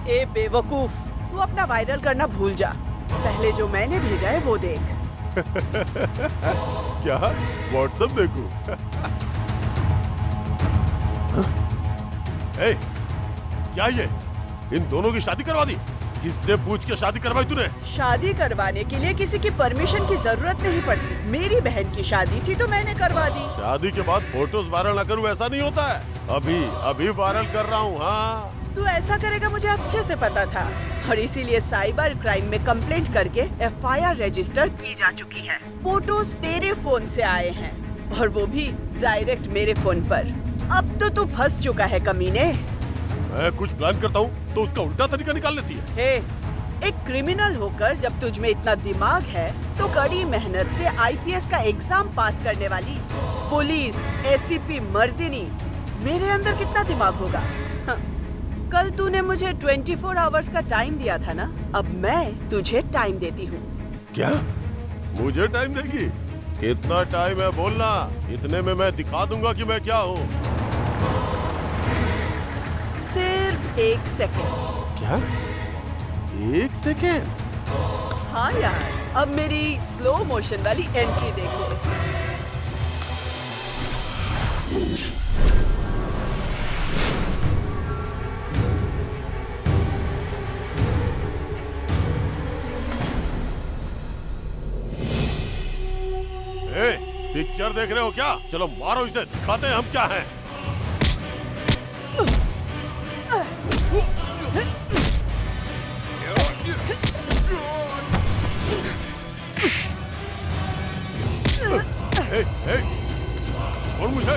ए बेवकूफ, तू अपना वायरल करना भूल जा, पहले जो मैंने भेजा है वो देख। क्या व्हाट्सएप देखूं? ए, क्या ये इन दोनों की शादी करवा दी? किससे पूछ के शादी करवाई तूने? शादी करवाने के लिए किसी की परमिशन की जरूरत नहीं पड़ती। मेरी बहन की शादी थी तो मैंने करवा दी। शादी के बाद फोटोज वायरल न करूं ऐसा नहीं होता है। अभी वायरल कर रहा हूँ। हाँ, तू ऐसा करेगा मुझे अच्छे से पता था, और इसीलिए साइबर क्राइम में कंप्लेंट करके FIR रजिस्टर की जा चुकी है। फोटोज तेरे फोन से आए हैं, और वो भी डायरेक्ट मेरे फोन पर। अब तो तू फंस चुका है कमीने। मैं कुछ प्लान करता हूँ तो उसका उल्टा तरीका निकाल लेती है। हे, एक क्रिमिनल होकर जब तुझ में इतना दिमाग है तो कड़ी मेहनत से IPS का एग्जाम पास करने वाली पुलिस ACP मर्दिनी, मेरे अंदर कितना दिमाग होगा। हाँ, कल तूने मुझे 24 आवर्स का टाइम दिया था ना, अब मैं तुझे टाइम देती हूँ। क्या मुझे टाइम देगी? कितना टाइम है बोलना, इतने में मैं दिखा दूंगा कि मैं क्या हूँ। सिर्फ 1 सेकेंड। क्या 1 सेकेंड? हाँ यार, अब मेरी स्लो मोशन वाली एंट्री देखो। पिक्चर देख रहे हो क्या? चलो मारो इसे, दिखाते हैं हम क्या हैं। छोड़ मुझे।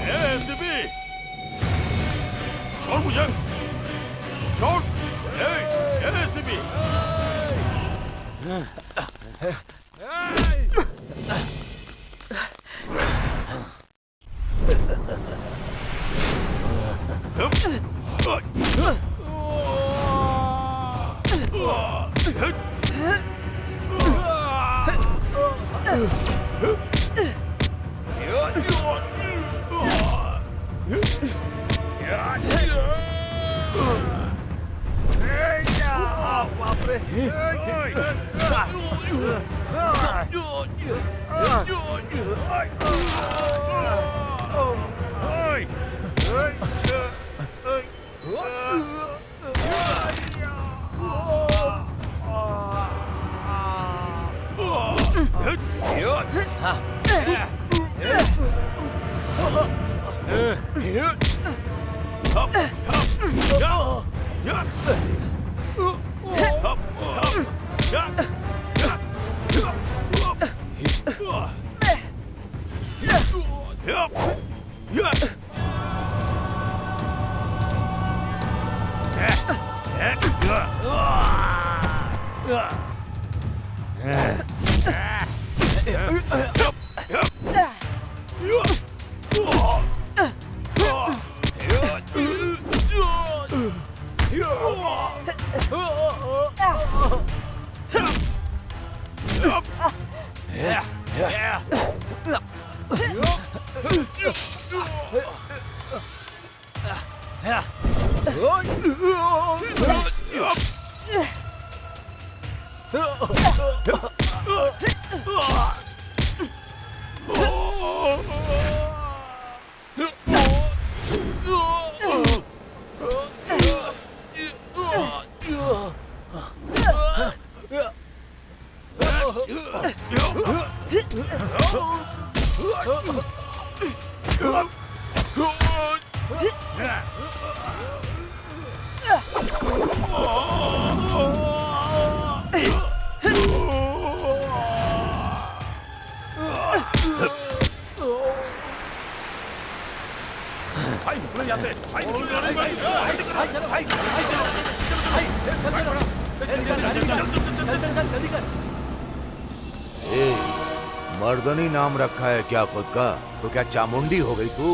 एसीपी, छोड़ मुझे, छोड़। एसीपी, मर्दनी नाम रखा है क्या खुद का? तो क्या चामुंडी हो गई तू?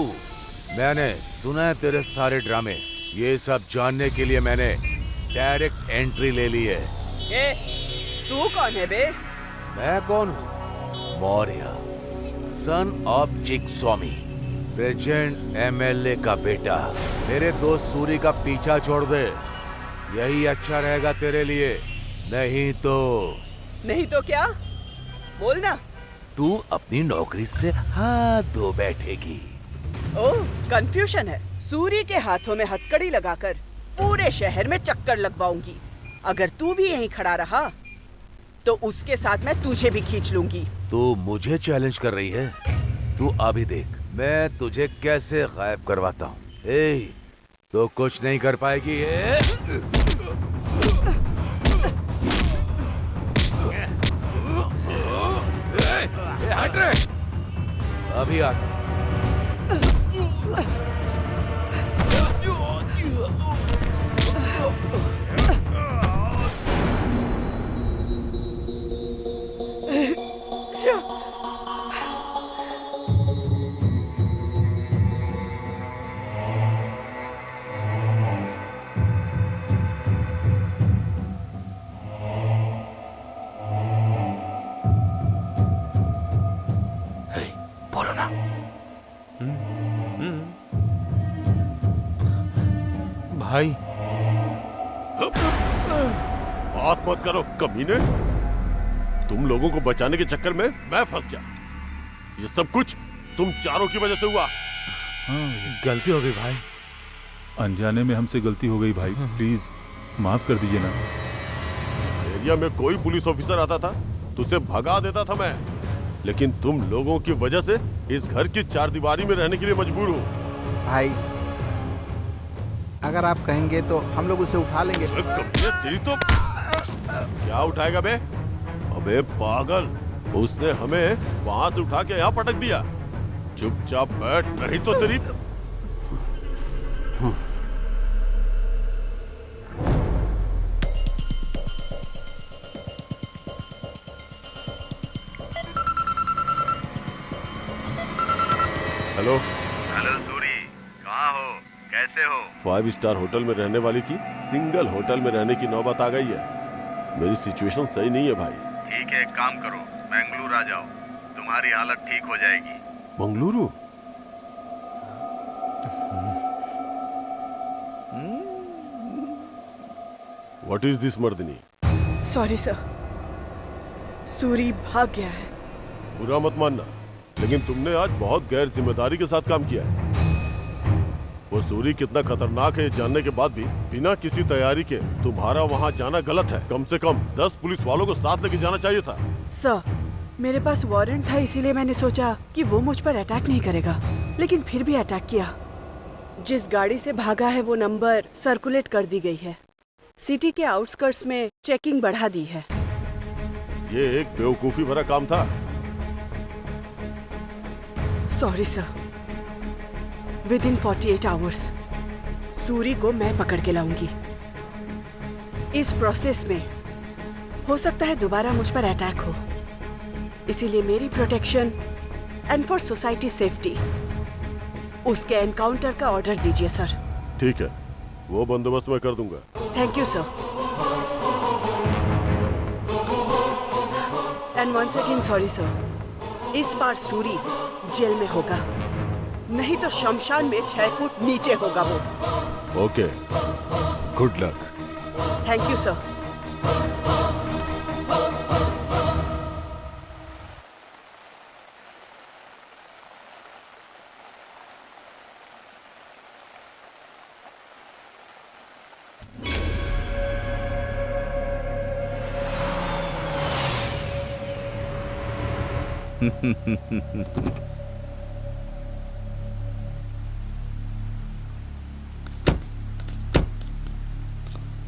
मैंने सुना है तेरे सारे ड्रामे। ये सब जानने के लिए मैंने डायरेक्ट एंट्री ले ली है। तू कौन है बे? मैं कौन हूँ? मौर्य, सन ऑफ चिक स्वामी, प्रेजेंट एमएलए का बेटा। मेरे दोस्त सूरी का पीछा छोड़ दे, यही अच्छा रहेगा तेरे लिए। नहीं तो क्या? बोलना। तू अपनी नौकरी से हाथ धो बैठेगी। ओह, कंफ्यूजन है। सूरी के हाथों में हथकड़ी लगाकर पूरे शहर में चक्कर लगवाऊंगी। अगर तू भी यहीं खड़ा रहा तो उसके साथ मैं तुझे भी खींच लूंगी। तू मुझे चैलेंज कर रही है? तू अभी देख मैं तुझे कैसे गायब करवाता हूँ। तो कुछ नहीं कर पाएगी। हट रे, अभी आता। भाई बात मत करो कमीने। तुम लोगों को बचाने के चक्कर में मैं फंस गया। ये सब कुछ तुम चारों की वजह से हुआ। गलती हो गई भाई, अनजाने में हमसे गलती हो गई भाई, प्लीज माफ कर दीजिए ना। एरिया में कोई पुलिस ऑफिसर आता था तो उसे भगा देता था मैं, लेकिन तुम लोगों की वजह से इस घर की चारदीवारी में रहने के लिए मजबूर हूँ। भाई अगर आप कहेंगे तो हम लोग उसे उठा लेंगे। तेरी तो क्या उठाएगा बे? अबे पागल, उसने हमें वहां से उठा के यहाँ पटक दिया। चुपचाप बैठ, नहीं तो तेरी। हेलो सूरी, कहाँ हो? कैसे हो? 5 स्टार होटल में रहने वाली की सिंगल होटल में रहने की नौबत आ गई है। मेरी सिचुएशन सही नहीं है भाई। ठीक है, एक काम करो, बेंगलुरु आ जाओ, तुम्हारी हालत ठीक हो जाएगी। Bengaluru? What is this Mardini? Sorry sir, Suri भाग गया है। बुरा मत मानना, लेकिन तुमने आज बहुत गैर जिम्मेदारी के साथ काम किया है। वो सूरी कितना खतरनाक है ये जानने के बाद भी बिना किसी तैयारी के तुम्हारा वहाँ जाना गलत है। कम से कम 10 पुलिस वालों को साथ लेके जाना चाहिए था। सर, मेरे पास वारंट था, इसीलिए मैंने सोचा कि वो मुझ पर अटैक नहीं करेगा, लेकिन फिर भी अटैक किया। जिस गाड़ी से भागा है वो नंबर सर्कुलेट कर दी गई है। सिटी के आउटस्कर्ट्स में चेकिंग बढ़ा दी है। ये एक बेवकूफी भरा काम था। Sorry sir. Within 48 hours Suri को मैं पकड़ के लाऊंगी। इस प्रोसेस में हो सकता है दोबारा मुझ पर अटैक हो, इसीलिए मेरी protection and for society safety उसके एनकाउंटर का ऑर्डर दीजिए सर। ठीक है, वो बंदोबस्त मैं कर दूंगा। Thank you sir. And once again sorry sir. इस बार सूरी जेल में होगा, नहीं तो शमशान में 6 फुट नीचे होगा वो। Okay, good luck. Thank you sir.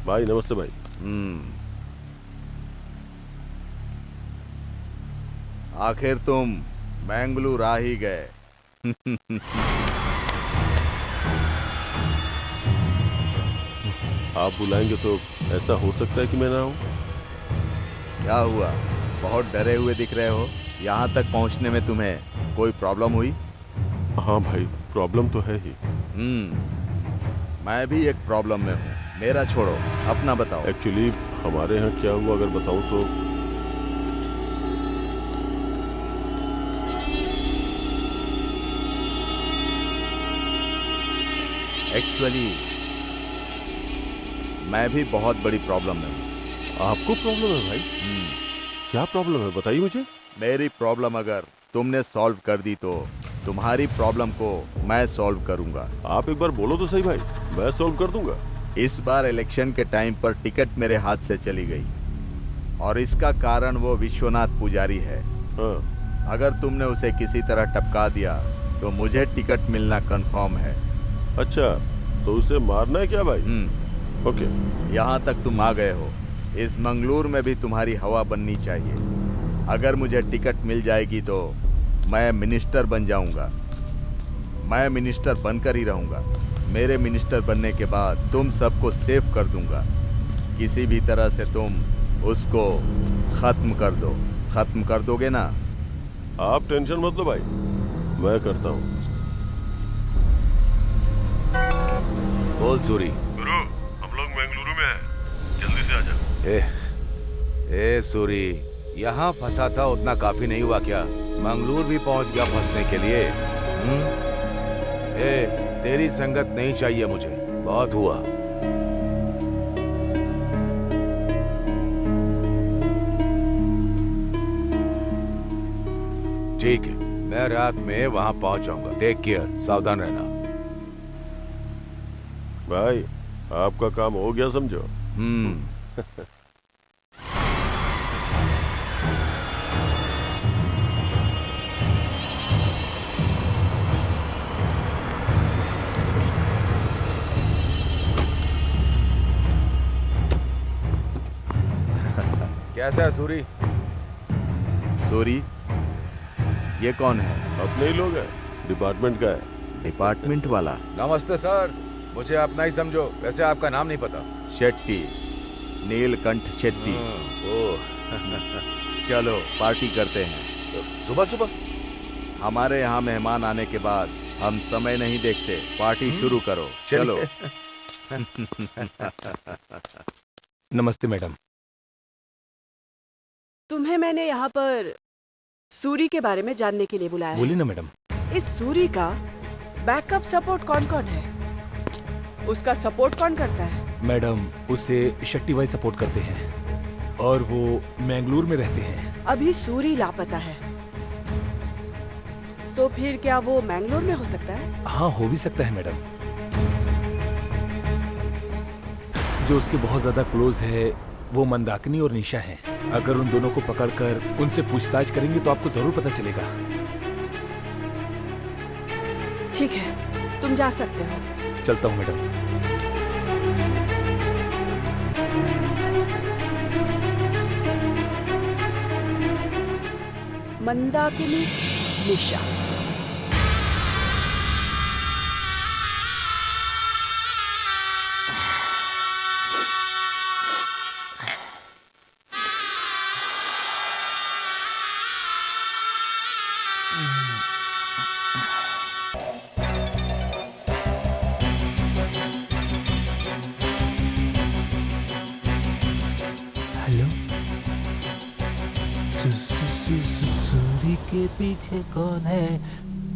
भाई नमस्ते भाई। आखिर तुम बेंगलुरु आ ही गए। आप बुलाएंगे तो ऐसा हो सकता है कि मैं ना आऊं। क्या हुआ, बहुत डरे हुए दिख रहे हो। यहाँ तक पहुँचने में तुम्हें कोई प्रॉब्लम हुई? हाँ भाई, प्रॉब्लम तो है ही। मैं भी एक प्रॉब्लम में हूँ। मेरा छोड़ो, अपना बताओ। एक्चुअली हमारे यहाँ क्या हुआ अगर बताऊं तो एक्चुअली मैं भी बहुत बड़ी प्रॉब्लम में हूँ। आपको प्रॉब्लम है भाई? क्या प्रॉब्लम है बताइए मुझे। मेरी प्रॉब्लम अगर तुमने सॉल्व कर दी तो तुम्हारी प्रॉब्लम को मैं सॉल्व करूंगा। आप एक बार बोलो तो सही भाई, मैं सॉल्व कर दूंगा। इस बार इलेक्शन के टाइम पर टिकट मेरे हाथ से चली गई और इसका कारण वो विश्वनाथ पुजारी है। हाँ। अगर तुमने उसे किसी तरह टपका दिया तो मुझे टिकट मिलना कंफर्म है। अच्छा, तो उसे मारना है क्या भाई? ओके। यहाँ तक तुम आ गए हो, इस मंगलूर में भी तुम्हारी हवा बननी चाहिए। अगर मुझे टिकट मिल जाएगी तो मैं मिनिस्टर बन जाऊंगा। मैं मिनिस्टर बनकर ही रहूंगा। मेरे मिनिस्टर बनने के बाद तुम सबको सेव कर दूंगा। किसी भी तरह से तुम उसको खत्म कर दो। खत्म कर दोगे ना? आप टेंशन मत लो भाई, मैं करता हूँ। बोल सूरी। गुरु, हम लोग बेंगलुरु में हैं, जल्दी से आजा। ए सूरी, यहाँ फंसा था उतना काफी नहीं हुआ क्या? मंगलूर भी पहुंच गया फंसने के लिए। तेरी संगत नहीं चाहिए मुझे, बहुत हुआ। ठीक है, मैं रात में वहां पहुंच जाऊंगा। टेक केयर, सावधान रहना। भाई आपका काम हो गया समझो। कैसा है सूरी? सूरी, ये कौन है? अपने ही लोग हैं, डिपार्टमेंट का है। डिपार्टमेंट वाला? नमस्ते सर, मुझे अपना ही समझो। वैसे आपका नाम नहीं पता। शेट्टी, नीलकंठ शेट्टी। चलो पार्टी करते हैं। सुबह सुबह? हमारे यहाँ मेहमान आने के बाद हम समय नहीं देखते। पार्टी शुरू करो, चलो। नमस्ते मैडम। तुम्हें मैंने यहाँ पर सूरी के बारे में जानने के लिए बुलाया है। बोलिए ना मैडम। इस सूरी का बैकअप सपोर्ट कौन कौन है? उसका सपोर्ट कौन करता है? मैडम, उसे शट्टी भाई सपोर्ट करते हैं और वो मैंगलोर में रहते हैं। अभी सूरी लापता है, तो फिर क्या वो मैंगलोर में हो सकता है? हाँ, हो भी सकता है मैडम। जो उसके बहुत ज्यादा क्लोज है वो मंदाकिनी और निशा हैं। अगर उन दोनों को पकड़कर उनसे पूछताछ करेंगे तो आपको जरूर पता चलेगा। ठीक है, तुम जा सकते हो। चलता हूँ मैडम। मंदाकिनी निशा। हेलो। सूरी के पीछे कौन है?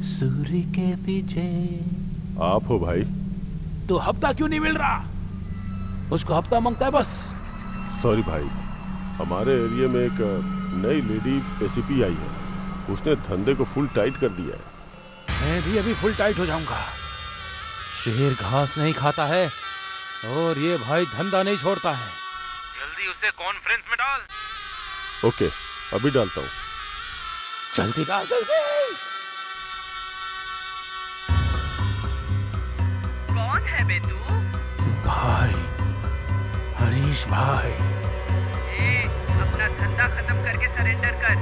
सूरी के पीछे। आप हो भाई? तो हफ्ता क्यों नहीं मिल रहा? उसको हफ्ता मांगता है बस। सॉरी भाई, हमारे एरिया में एक नई लेडी एसीपी आई है। उसने धंधे को फुल टाइट कर दिया है। मैं भी अभी फुल टाइट हो जाऊंगा। शेर घास नहीं खाता है और ये भाई धंधा नहीं छोड़ता है। जल्दी उसे कॉन्फ्रेंस में डाल। ओके, अभी डालता हूँ। जल्दी डाल जल्दी। कौन है बे तू? भाई, हरीश भाई। अपना धंधा खत्म करके सरेंडर कर।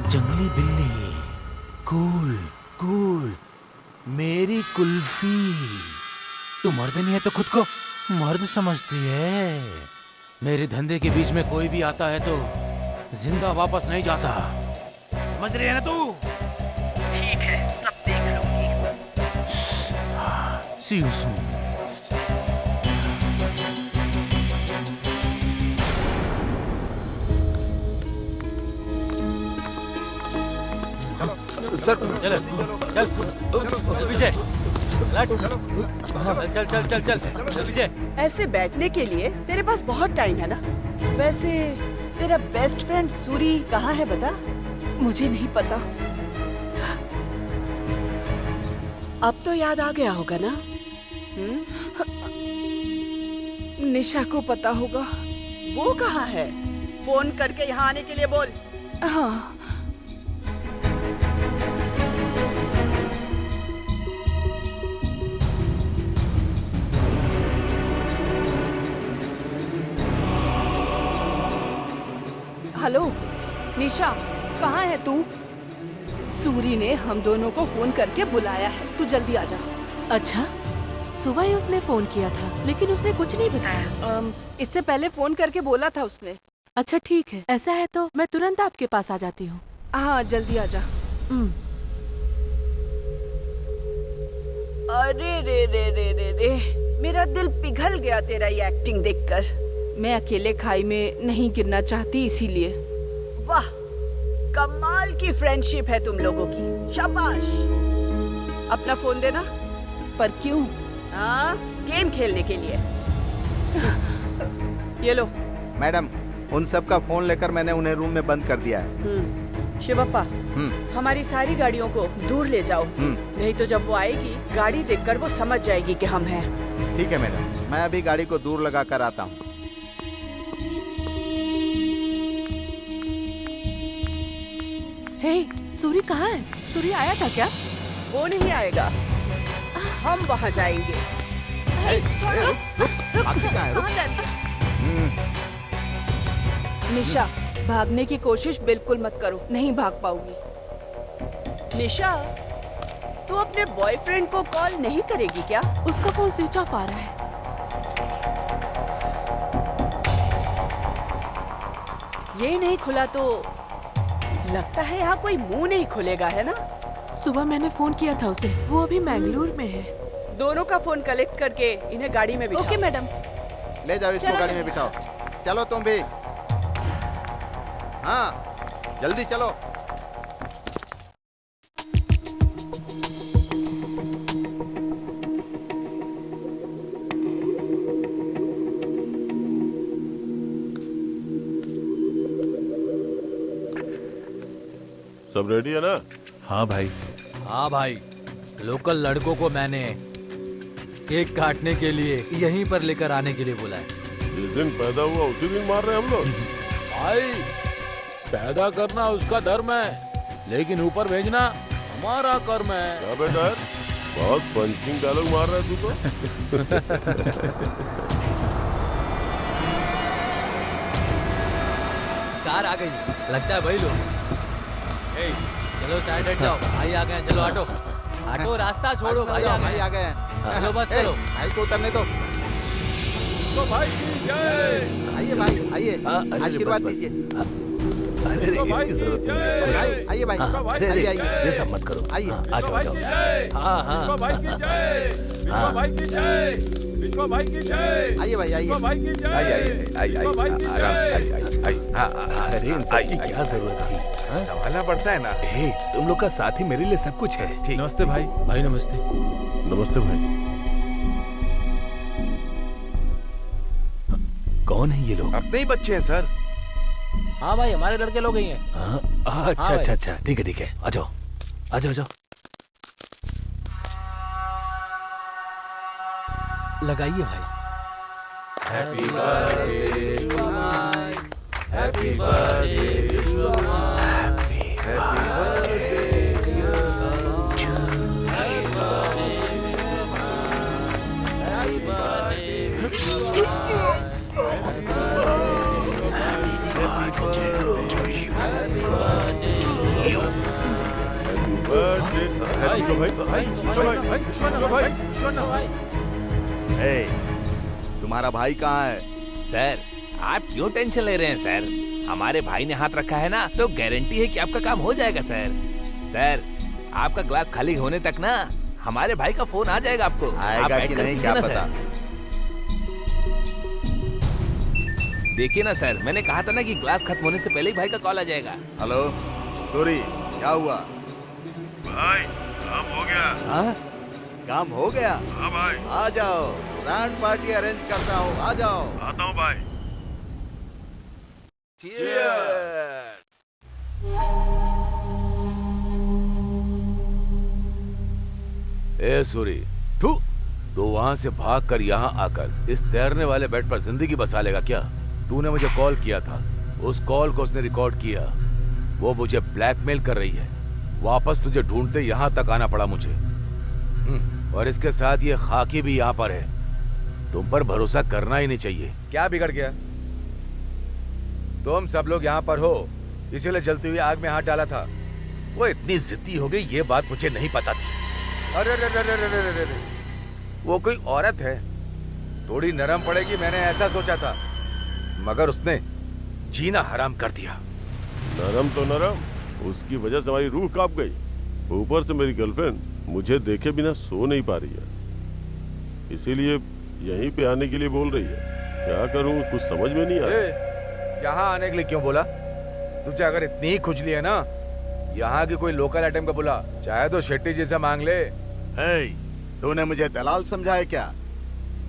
जंगली बिल्ली, कूल कूल, मेरी कुल्फी। तू मर्द नहीं है तो खुद को मर्द समझती है। मेरे धंधे के बीच में कोई भी आता है तो जिंदा वापस नहीं जाता। समझ रही है ना तू? ठीक है, सब देख लूंगी। See you soon. सर चल पीछे। चल चल चल चल चल पीछे। ऐसे बैठने के लिए तेरे पास बहुत टाइम है ना? वैसे तेरा बेस्ट फ्रेंड सूरी कहाँ है बता? मुझे नहीं पता। अब तो याद आ गया होगा ना? निशा को पता होगा। वो कहाँ है? फोन करके यहाँ आने के लिए बोल। हाँ। हेलो निशा, कहाँ है तू? सूरी ने हम दोनों को फोन करके बुलाया है, तू जल्दी आ जा। अच्छा, सुबह ही उसने फोन किया था लेकिन उसने कुछ नहीं बताया। इससे पहले फोन करके बोला था उसने। अच्छा ठीक है, ऐसा है तो मैं तुरंत आपके पास आ जाती हूँ। हाँ जल्दी आ जा। अरे रे रे रे रे रे, मेरा दिल पिघल गया तेरा ये एक्टिंग देखकर। मैं अकेले खाई में नहीं गिरना चाहती इसीलिए। वाह, कमाल की फ्रेंडशिप है तुम लोगों की, शाबाश। अपना फोन देना। पर क्यों? हाँ, गेम खेलने के लिए। ये लो। मैडम, उन सब का फोन लेकर मैंने उन्हें रूम में बंद कर दिया है। शिवप्पा, हमारी सारी गाड़ियों को दूर ले जाओ, नहीं तो जब वो आएगी गाड़ी देखकर वो समझ जाएगी कि हम हैं। ठीक है मैडम, मैं अभी गाड़ी को दूर लगा कर आता हूँ। हे, सूरी कहाँ है? सूरी आया था क्या? वो नहीं आएगा, हम वहाँ जाएंगे। निशा, भागने की कोशिश बिल्कुल मत करो, नहीं भाग पाओगी। निशा, तू अपने बॉयफ्रेंड को कॉल नहीं करेगी क्या? उसका फोन स्विच ऑफ आ रहा है। ये नहीं खुला तो लगता है यहाँ कोई मुंह नहीं खुलेगा, है ना? सुबह मैंने फोन किया था उसे, वो अभी मैंगलोर में है। दोनों का फोन कलेक्ट करके इन्हें गाड़ी में बिठाओ। Okay madam. ले जाओ इसको गाड़ी में बिठाओ। चलो तुम भी। हाँ, जल्दी चलो। सब रेडी है ना? हाँ भाई। हाँ भाई, लोकल लड़कों को मैंने केक काटने के लिए यहीं पर लेकर आने के लिए बोला है। जिस दिन पैदा हुआ उसी दिन मार रहे हैं हम लोग। भाई, पैदा करना उसका धर्म है, लेकिन ऊपर भेजना हमारा कर्म है। क्या बेटा? बहुत पंचिंग डायलॉग मार रहा है तू तो। कार आ गई, लगता है भाई लोग। चलो साइड हट जाओ, भाई आ गए। चलो ऑटो ऑटो, रास्ता छोड़ो, भाई आ गए। आ गए। चलो बस करो। भाई को उतरने दो। तो भाई की जय। आइए भाई, आइए, आशीर्वाद दीजिए। अरे इसकी जरूरत नहीं। आइए भाई, अरे आइए आइए, ये सब मत करो। आइए। आ जाओ, आ जाओ। हाँ हाँ विश्वा भाई की जय। विश्वा भाई की जय। विश्वा भाई की जय। आइए भाई, आइए। विश्वा भाई की जय। आइए विश्वा भाई की आराम से जय। आइए। हाँ, अरे इन सब की क्या जरूरत थी? हाँ? संभालना पड़ता है ना। हे, तुम लोग का साथ ही मेरे लिए सब कुछ है। ठीक। नमस्ते भाई। भाई नमस्ते। नमस्ते भाई। कौन है ये लोग? अपने ही बच्चे हैं सर। हाँ भाई, हमारे लड़के लोग ही हैं। हाँ, अच्छा अच्छा अच्छा, ठीक है ठीक है, आ जाओ आ जाओ आ जाओ। लगाइए भाई। हैप्पी बर्थडे हैप्पी बर्थडे तुम्हारा भाई कहाँ है? सर, आप क्यों टेंशन ले रहे हैं सर? हमारे भाई ने हाथ रखा है ना, तो गारंटी है कि आपका काम हो जाएगा सर। सर, आपका ग्लास खाली होने तक ना हमारे भाई का फोन आ जाएगा आपको। आप आएगा बैठ कि कर नहीं पीजिए क्या ना, पता। सर। देखिए ना सर, मैंने कहा था ना कि ग्लास खत्म होने से पहले ही भाई का कॉल आ जाएगा। हेलो सूरी, क्या हुआ? भाई काम हो गया। हाँ? काम हो गया? हाँ भाई, आ जाओ, ग्रैंड पार्टी अरेंज करता हूँ, आ जाओ। आता हूँ भाई। ए सूरी, तू वहां से भागकर यहाँ आकर इस तैरने वाले बेड पर जिंदगी बसा लेगा क्या? तूने मुझे कॉल किया था, उस कॉल को उसने रिकॉर्ड किया। वो मुझे ब्लैकमेल कर रही है। वापस तुझे ढूंढते यहाँ तक आना पड़ा मुझे। और इसके साथ ये खाकी भी यहाँ पर है। तुम पर भरोसा करना ही नहीं चाहिए। क्या बिगड़ गया? तुम सब लोग यहाँ पर हो, इसीलिए जलती हुई आग में हाथ डाला था। वो इतनी जिद्दी हो गई, ये बात मुझे नहीं पता थी। अरे रे रे रे रे रे रे रे। वो कोई औरत है, थोड़ी नरम पड़ेगी, मैंने ऐसा सोचा था, मगर उसने जीना हराम कर दिया। नरम तो नरम, उसकी वजह से हमारी रूह कांप गई। ऊपर से मेरी गर्लफ्रेंड मुझे देखे बिना सो नहीं पा रही है, इसीलिए यहीं पे आने के लिए बोल रही है। क्या करूं, कुछ समझ में नहीं आ रहा। यहाँ आने के लिए क्यों बोला? तुझे अगर इतनी ही खुजली है ना, यहाँ की कोई लोकल आइटम का बोला, चाहे तो शेट्टी जी से मांग ले। तूने मुझे दलाल समझा है क्या?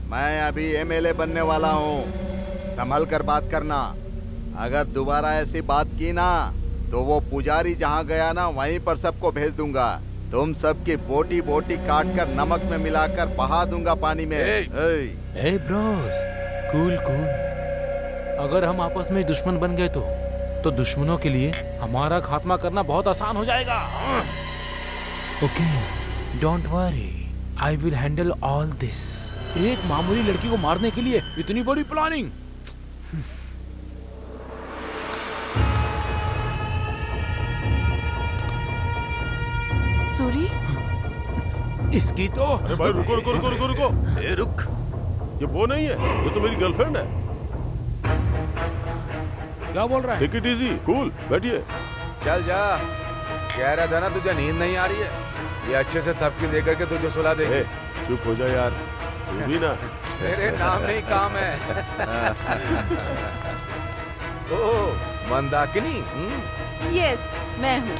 मैं अभी एमएलए बनने वाला हूँ, संभल कर बात करना। अगर दोबारा ऐसी बात की ना, तो वो पुजारी जहाँ गया ना, वहीं पर सबको भेज दूंगा। तुम सबकी बोटी बोटी काट कर नमक में मिलाकर बहा दूंगा पानी में। हे ब्रोस, कूल कूल। अगर हम आपस में दुश्मन बन गए तो दुश्मनों के लिए हमारा खात्मा करना बहुत आसान हो जाएगा। Okay, don't worry, I will handle all this. एक मामूली लड़की को मारने के लिए इतनी बड़ी प्लानिंग। सूरी, इसकी तो अरे भाई रुको रुको रुको रुको रुको। ए, रुक। ये वो नहीं है, ये तो मेरी गर्लफ्रेंड है। क्या बोल रहा है? टेक इट इजी, कूल, बैठिए। चल जा, कह रहा था ना तुझे नींद नहीं आ रही है। ये अच्छे से थपकी दे करके तुझे सुला देंगे। चुप हो जा यार, तू भी ना। तेरे नाम नहीं काम है। ओह, मंदाकिनी। यस, मैं हूँ।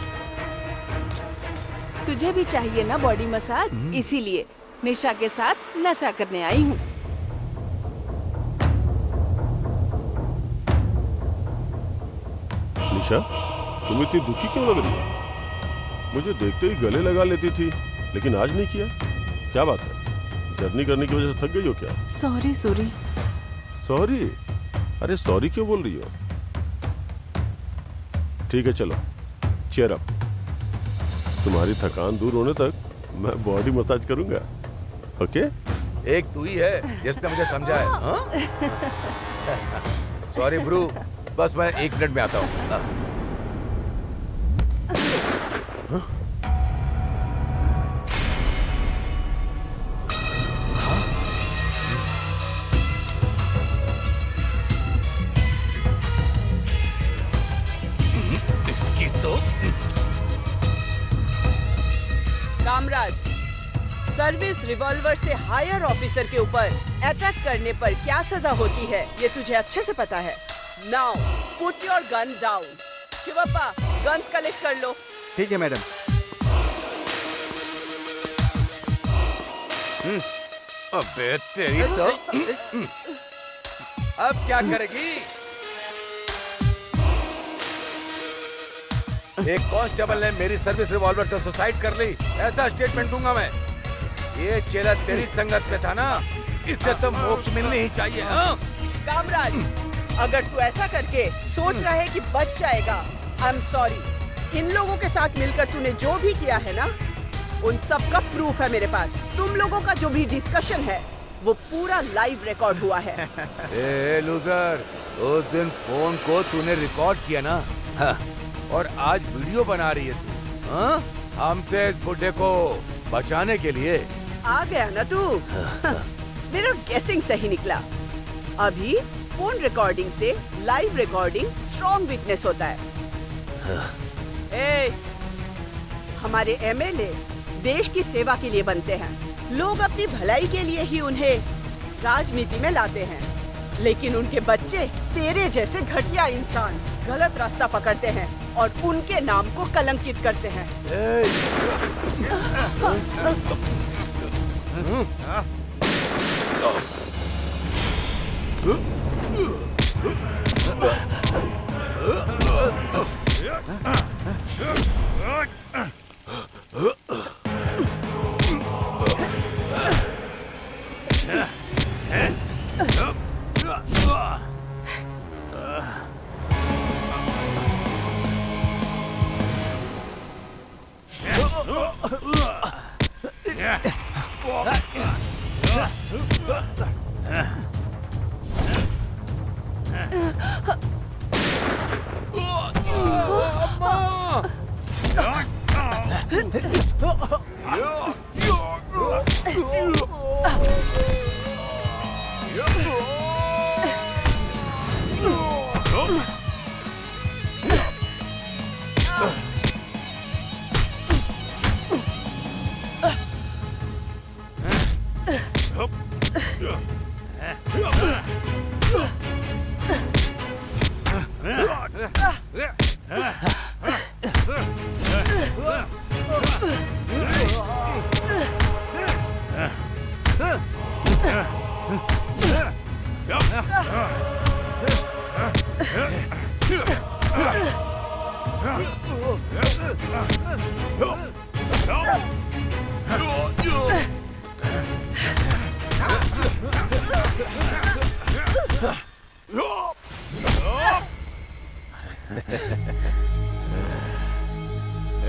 तुझे भी चाहिए ना बॉडी मसाज, इसीलिए निशा के साथ नशा करने आई हूँ। निशा, तुम इतनी दुखी क्यों लग रही हो? मुझे देखते ही गले लगा लेती थी, लेकिन आज नहीं किया। क्या बात है? जर्नी करने की वजह से थक गई हो क्या? सॉरी सूरी। सॉरी? अरे सॉरी क्यों बोल रही हो? ठीक है चलो, चेयर अप। तुम्हारी थकान दूर होने तक मैं बॉडी मसाज करूंगा। ओके? एक तू ही है जिसने मुझे समझाया। सॉरी ब्रू, बस मैं 1 मिनट में आता हूँ। इसकी तो कामराज, सर्विस रिवॉल्वर से हायर ऑफिसर के ऊपर अटैक करने पर क्या सजा होती है ये तुझे अच्छे से पता है। Now put your gun down. Shivappa, guns collect कर लो। ठीक है मैडम। अबे तेरी तो अब क्या करेगी? एक कांस्टेबल ने मेरी सर्विस रिवॉल्वर से सुसाइड कर ली, ऐसा स्टेटमेंट दूंगा मैं। ये चेला तेरी संगत में था ना, इससे तो मोक्ष मिलनी ही चाहिए। हाँ? कामराज, अगर तू ऐसा करके सोच रहा है कि बच जाएगा, आई एम सॉरी। इन लोगों के साथ मिलकर तूने जो भी किया है ना, उन सब का प्रूफ है मेरे पास। तुम लोगों का जो भी डिस्कशन है वो पूरा लाइव रिकॉर्ड हुआ है। ए लूजर, उस दिन फोन को तूने रिकॉर्ड किया ना, हाँ, और आज वीडियो बना रही है तू। हाँ? हमसे इस बुड्ढे को बचाने के लिए आ गया ना तू। मेरा गेसिंग सही निकला। अभी फोन रिकॉर्डिंग से लाइव रिकॉर्डिंग स्ट्रॉन्ग विटनेस होता है। ए, हमारे एमएलए देश की सेवा के लिए बनते हैं। लोग अपनी भलाई के लिए ही उन्हें राजनीति में लाते हैं, लेकिन उनके बच्चे तेरे जैसे घटिया इंसान गलत रास्ता पकड़ते हैं और उनके नाम को कलंकित करते हैं।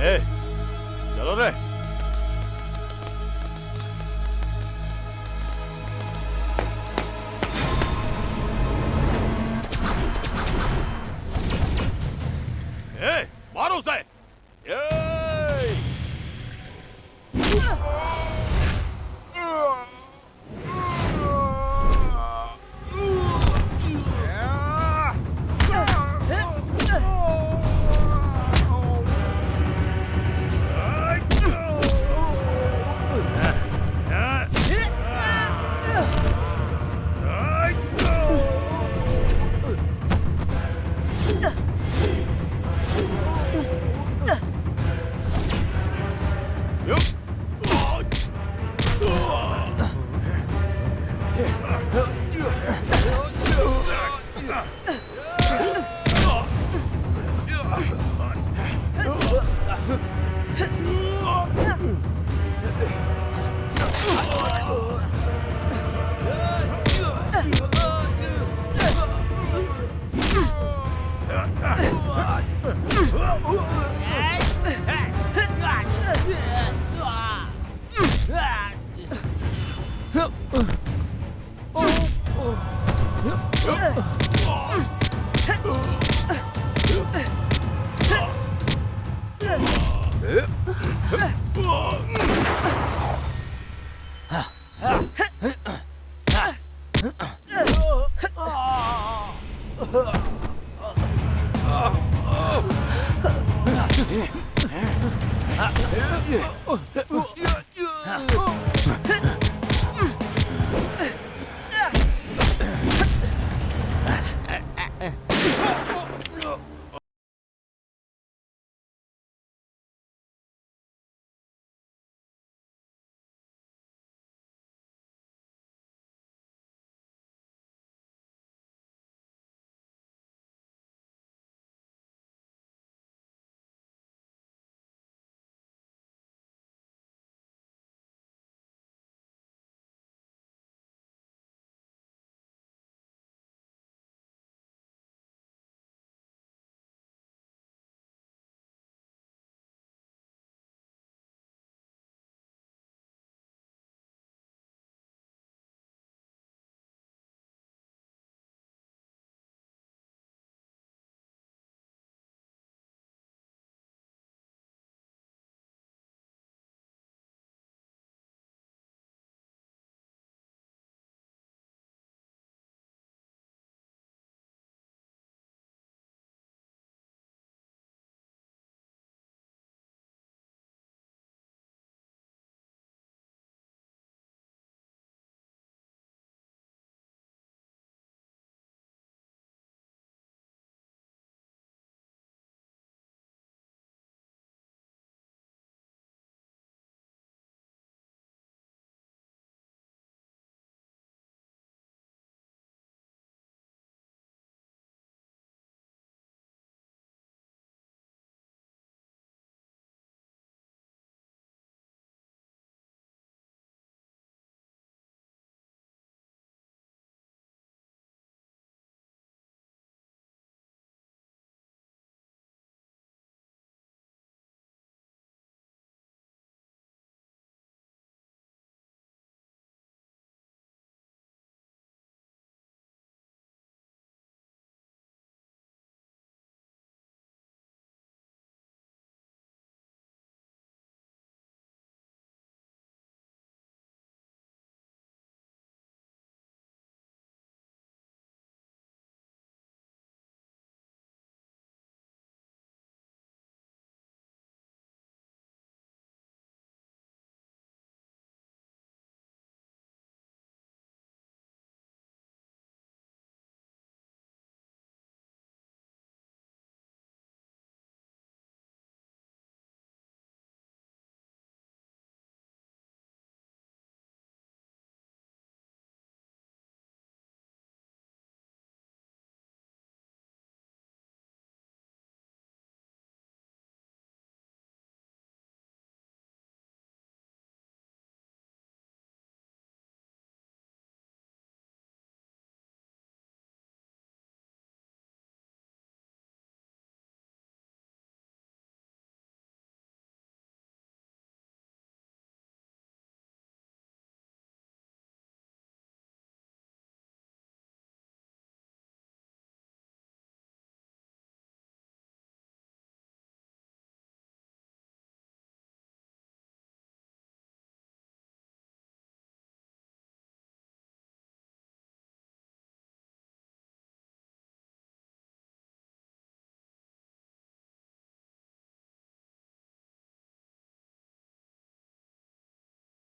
ए, चलो रे। ए, मारो उसे।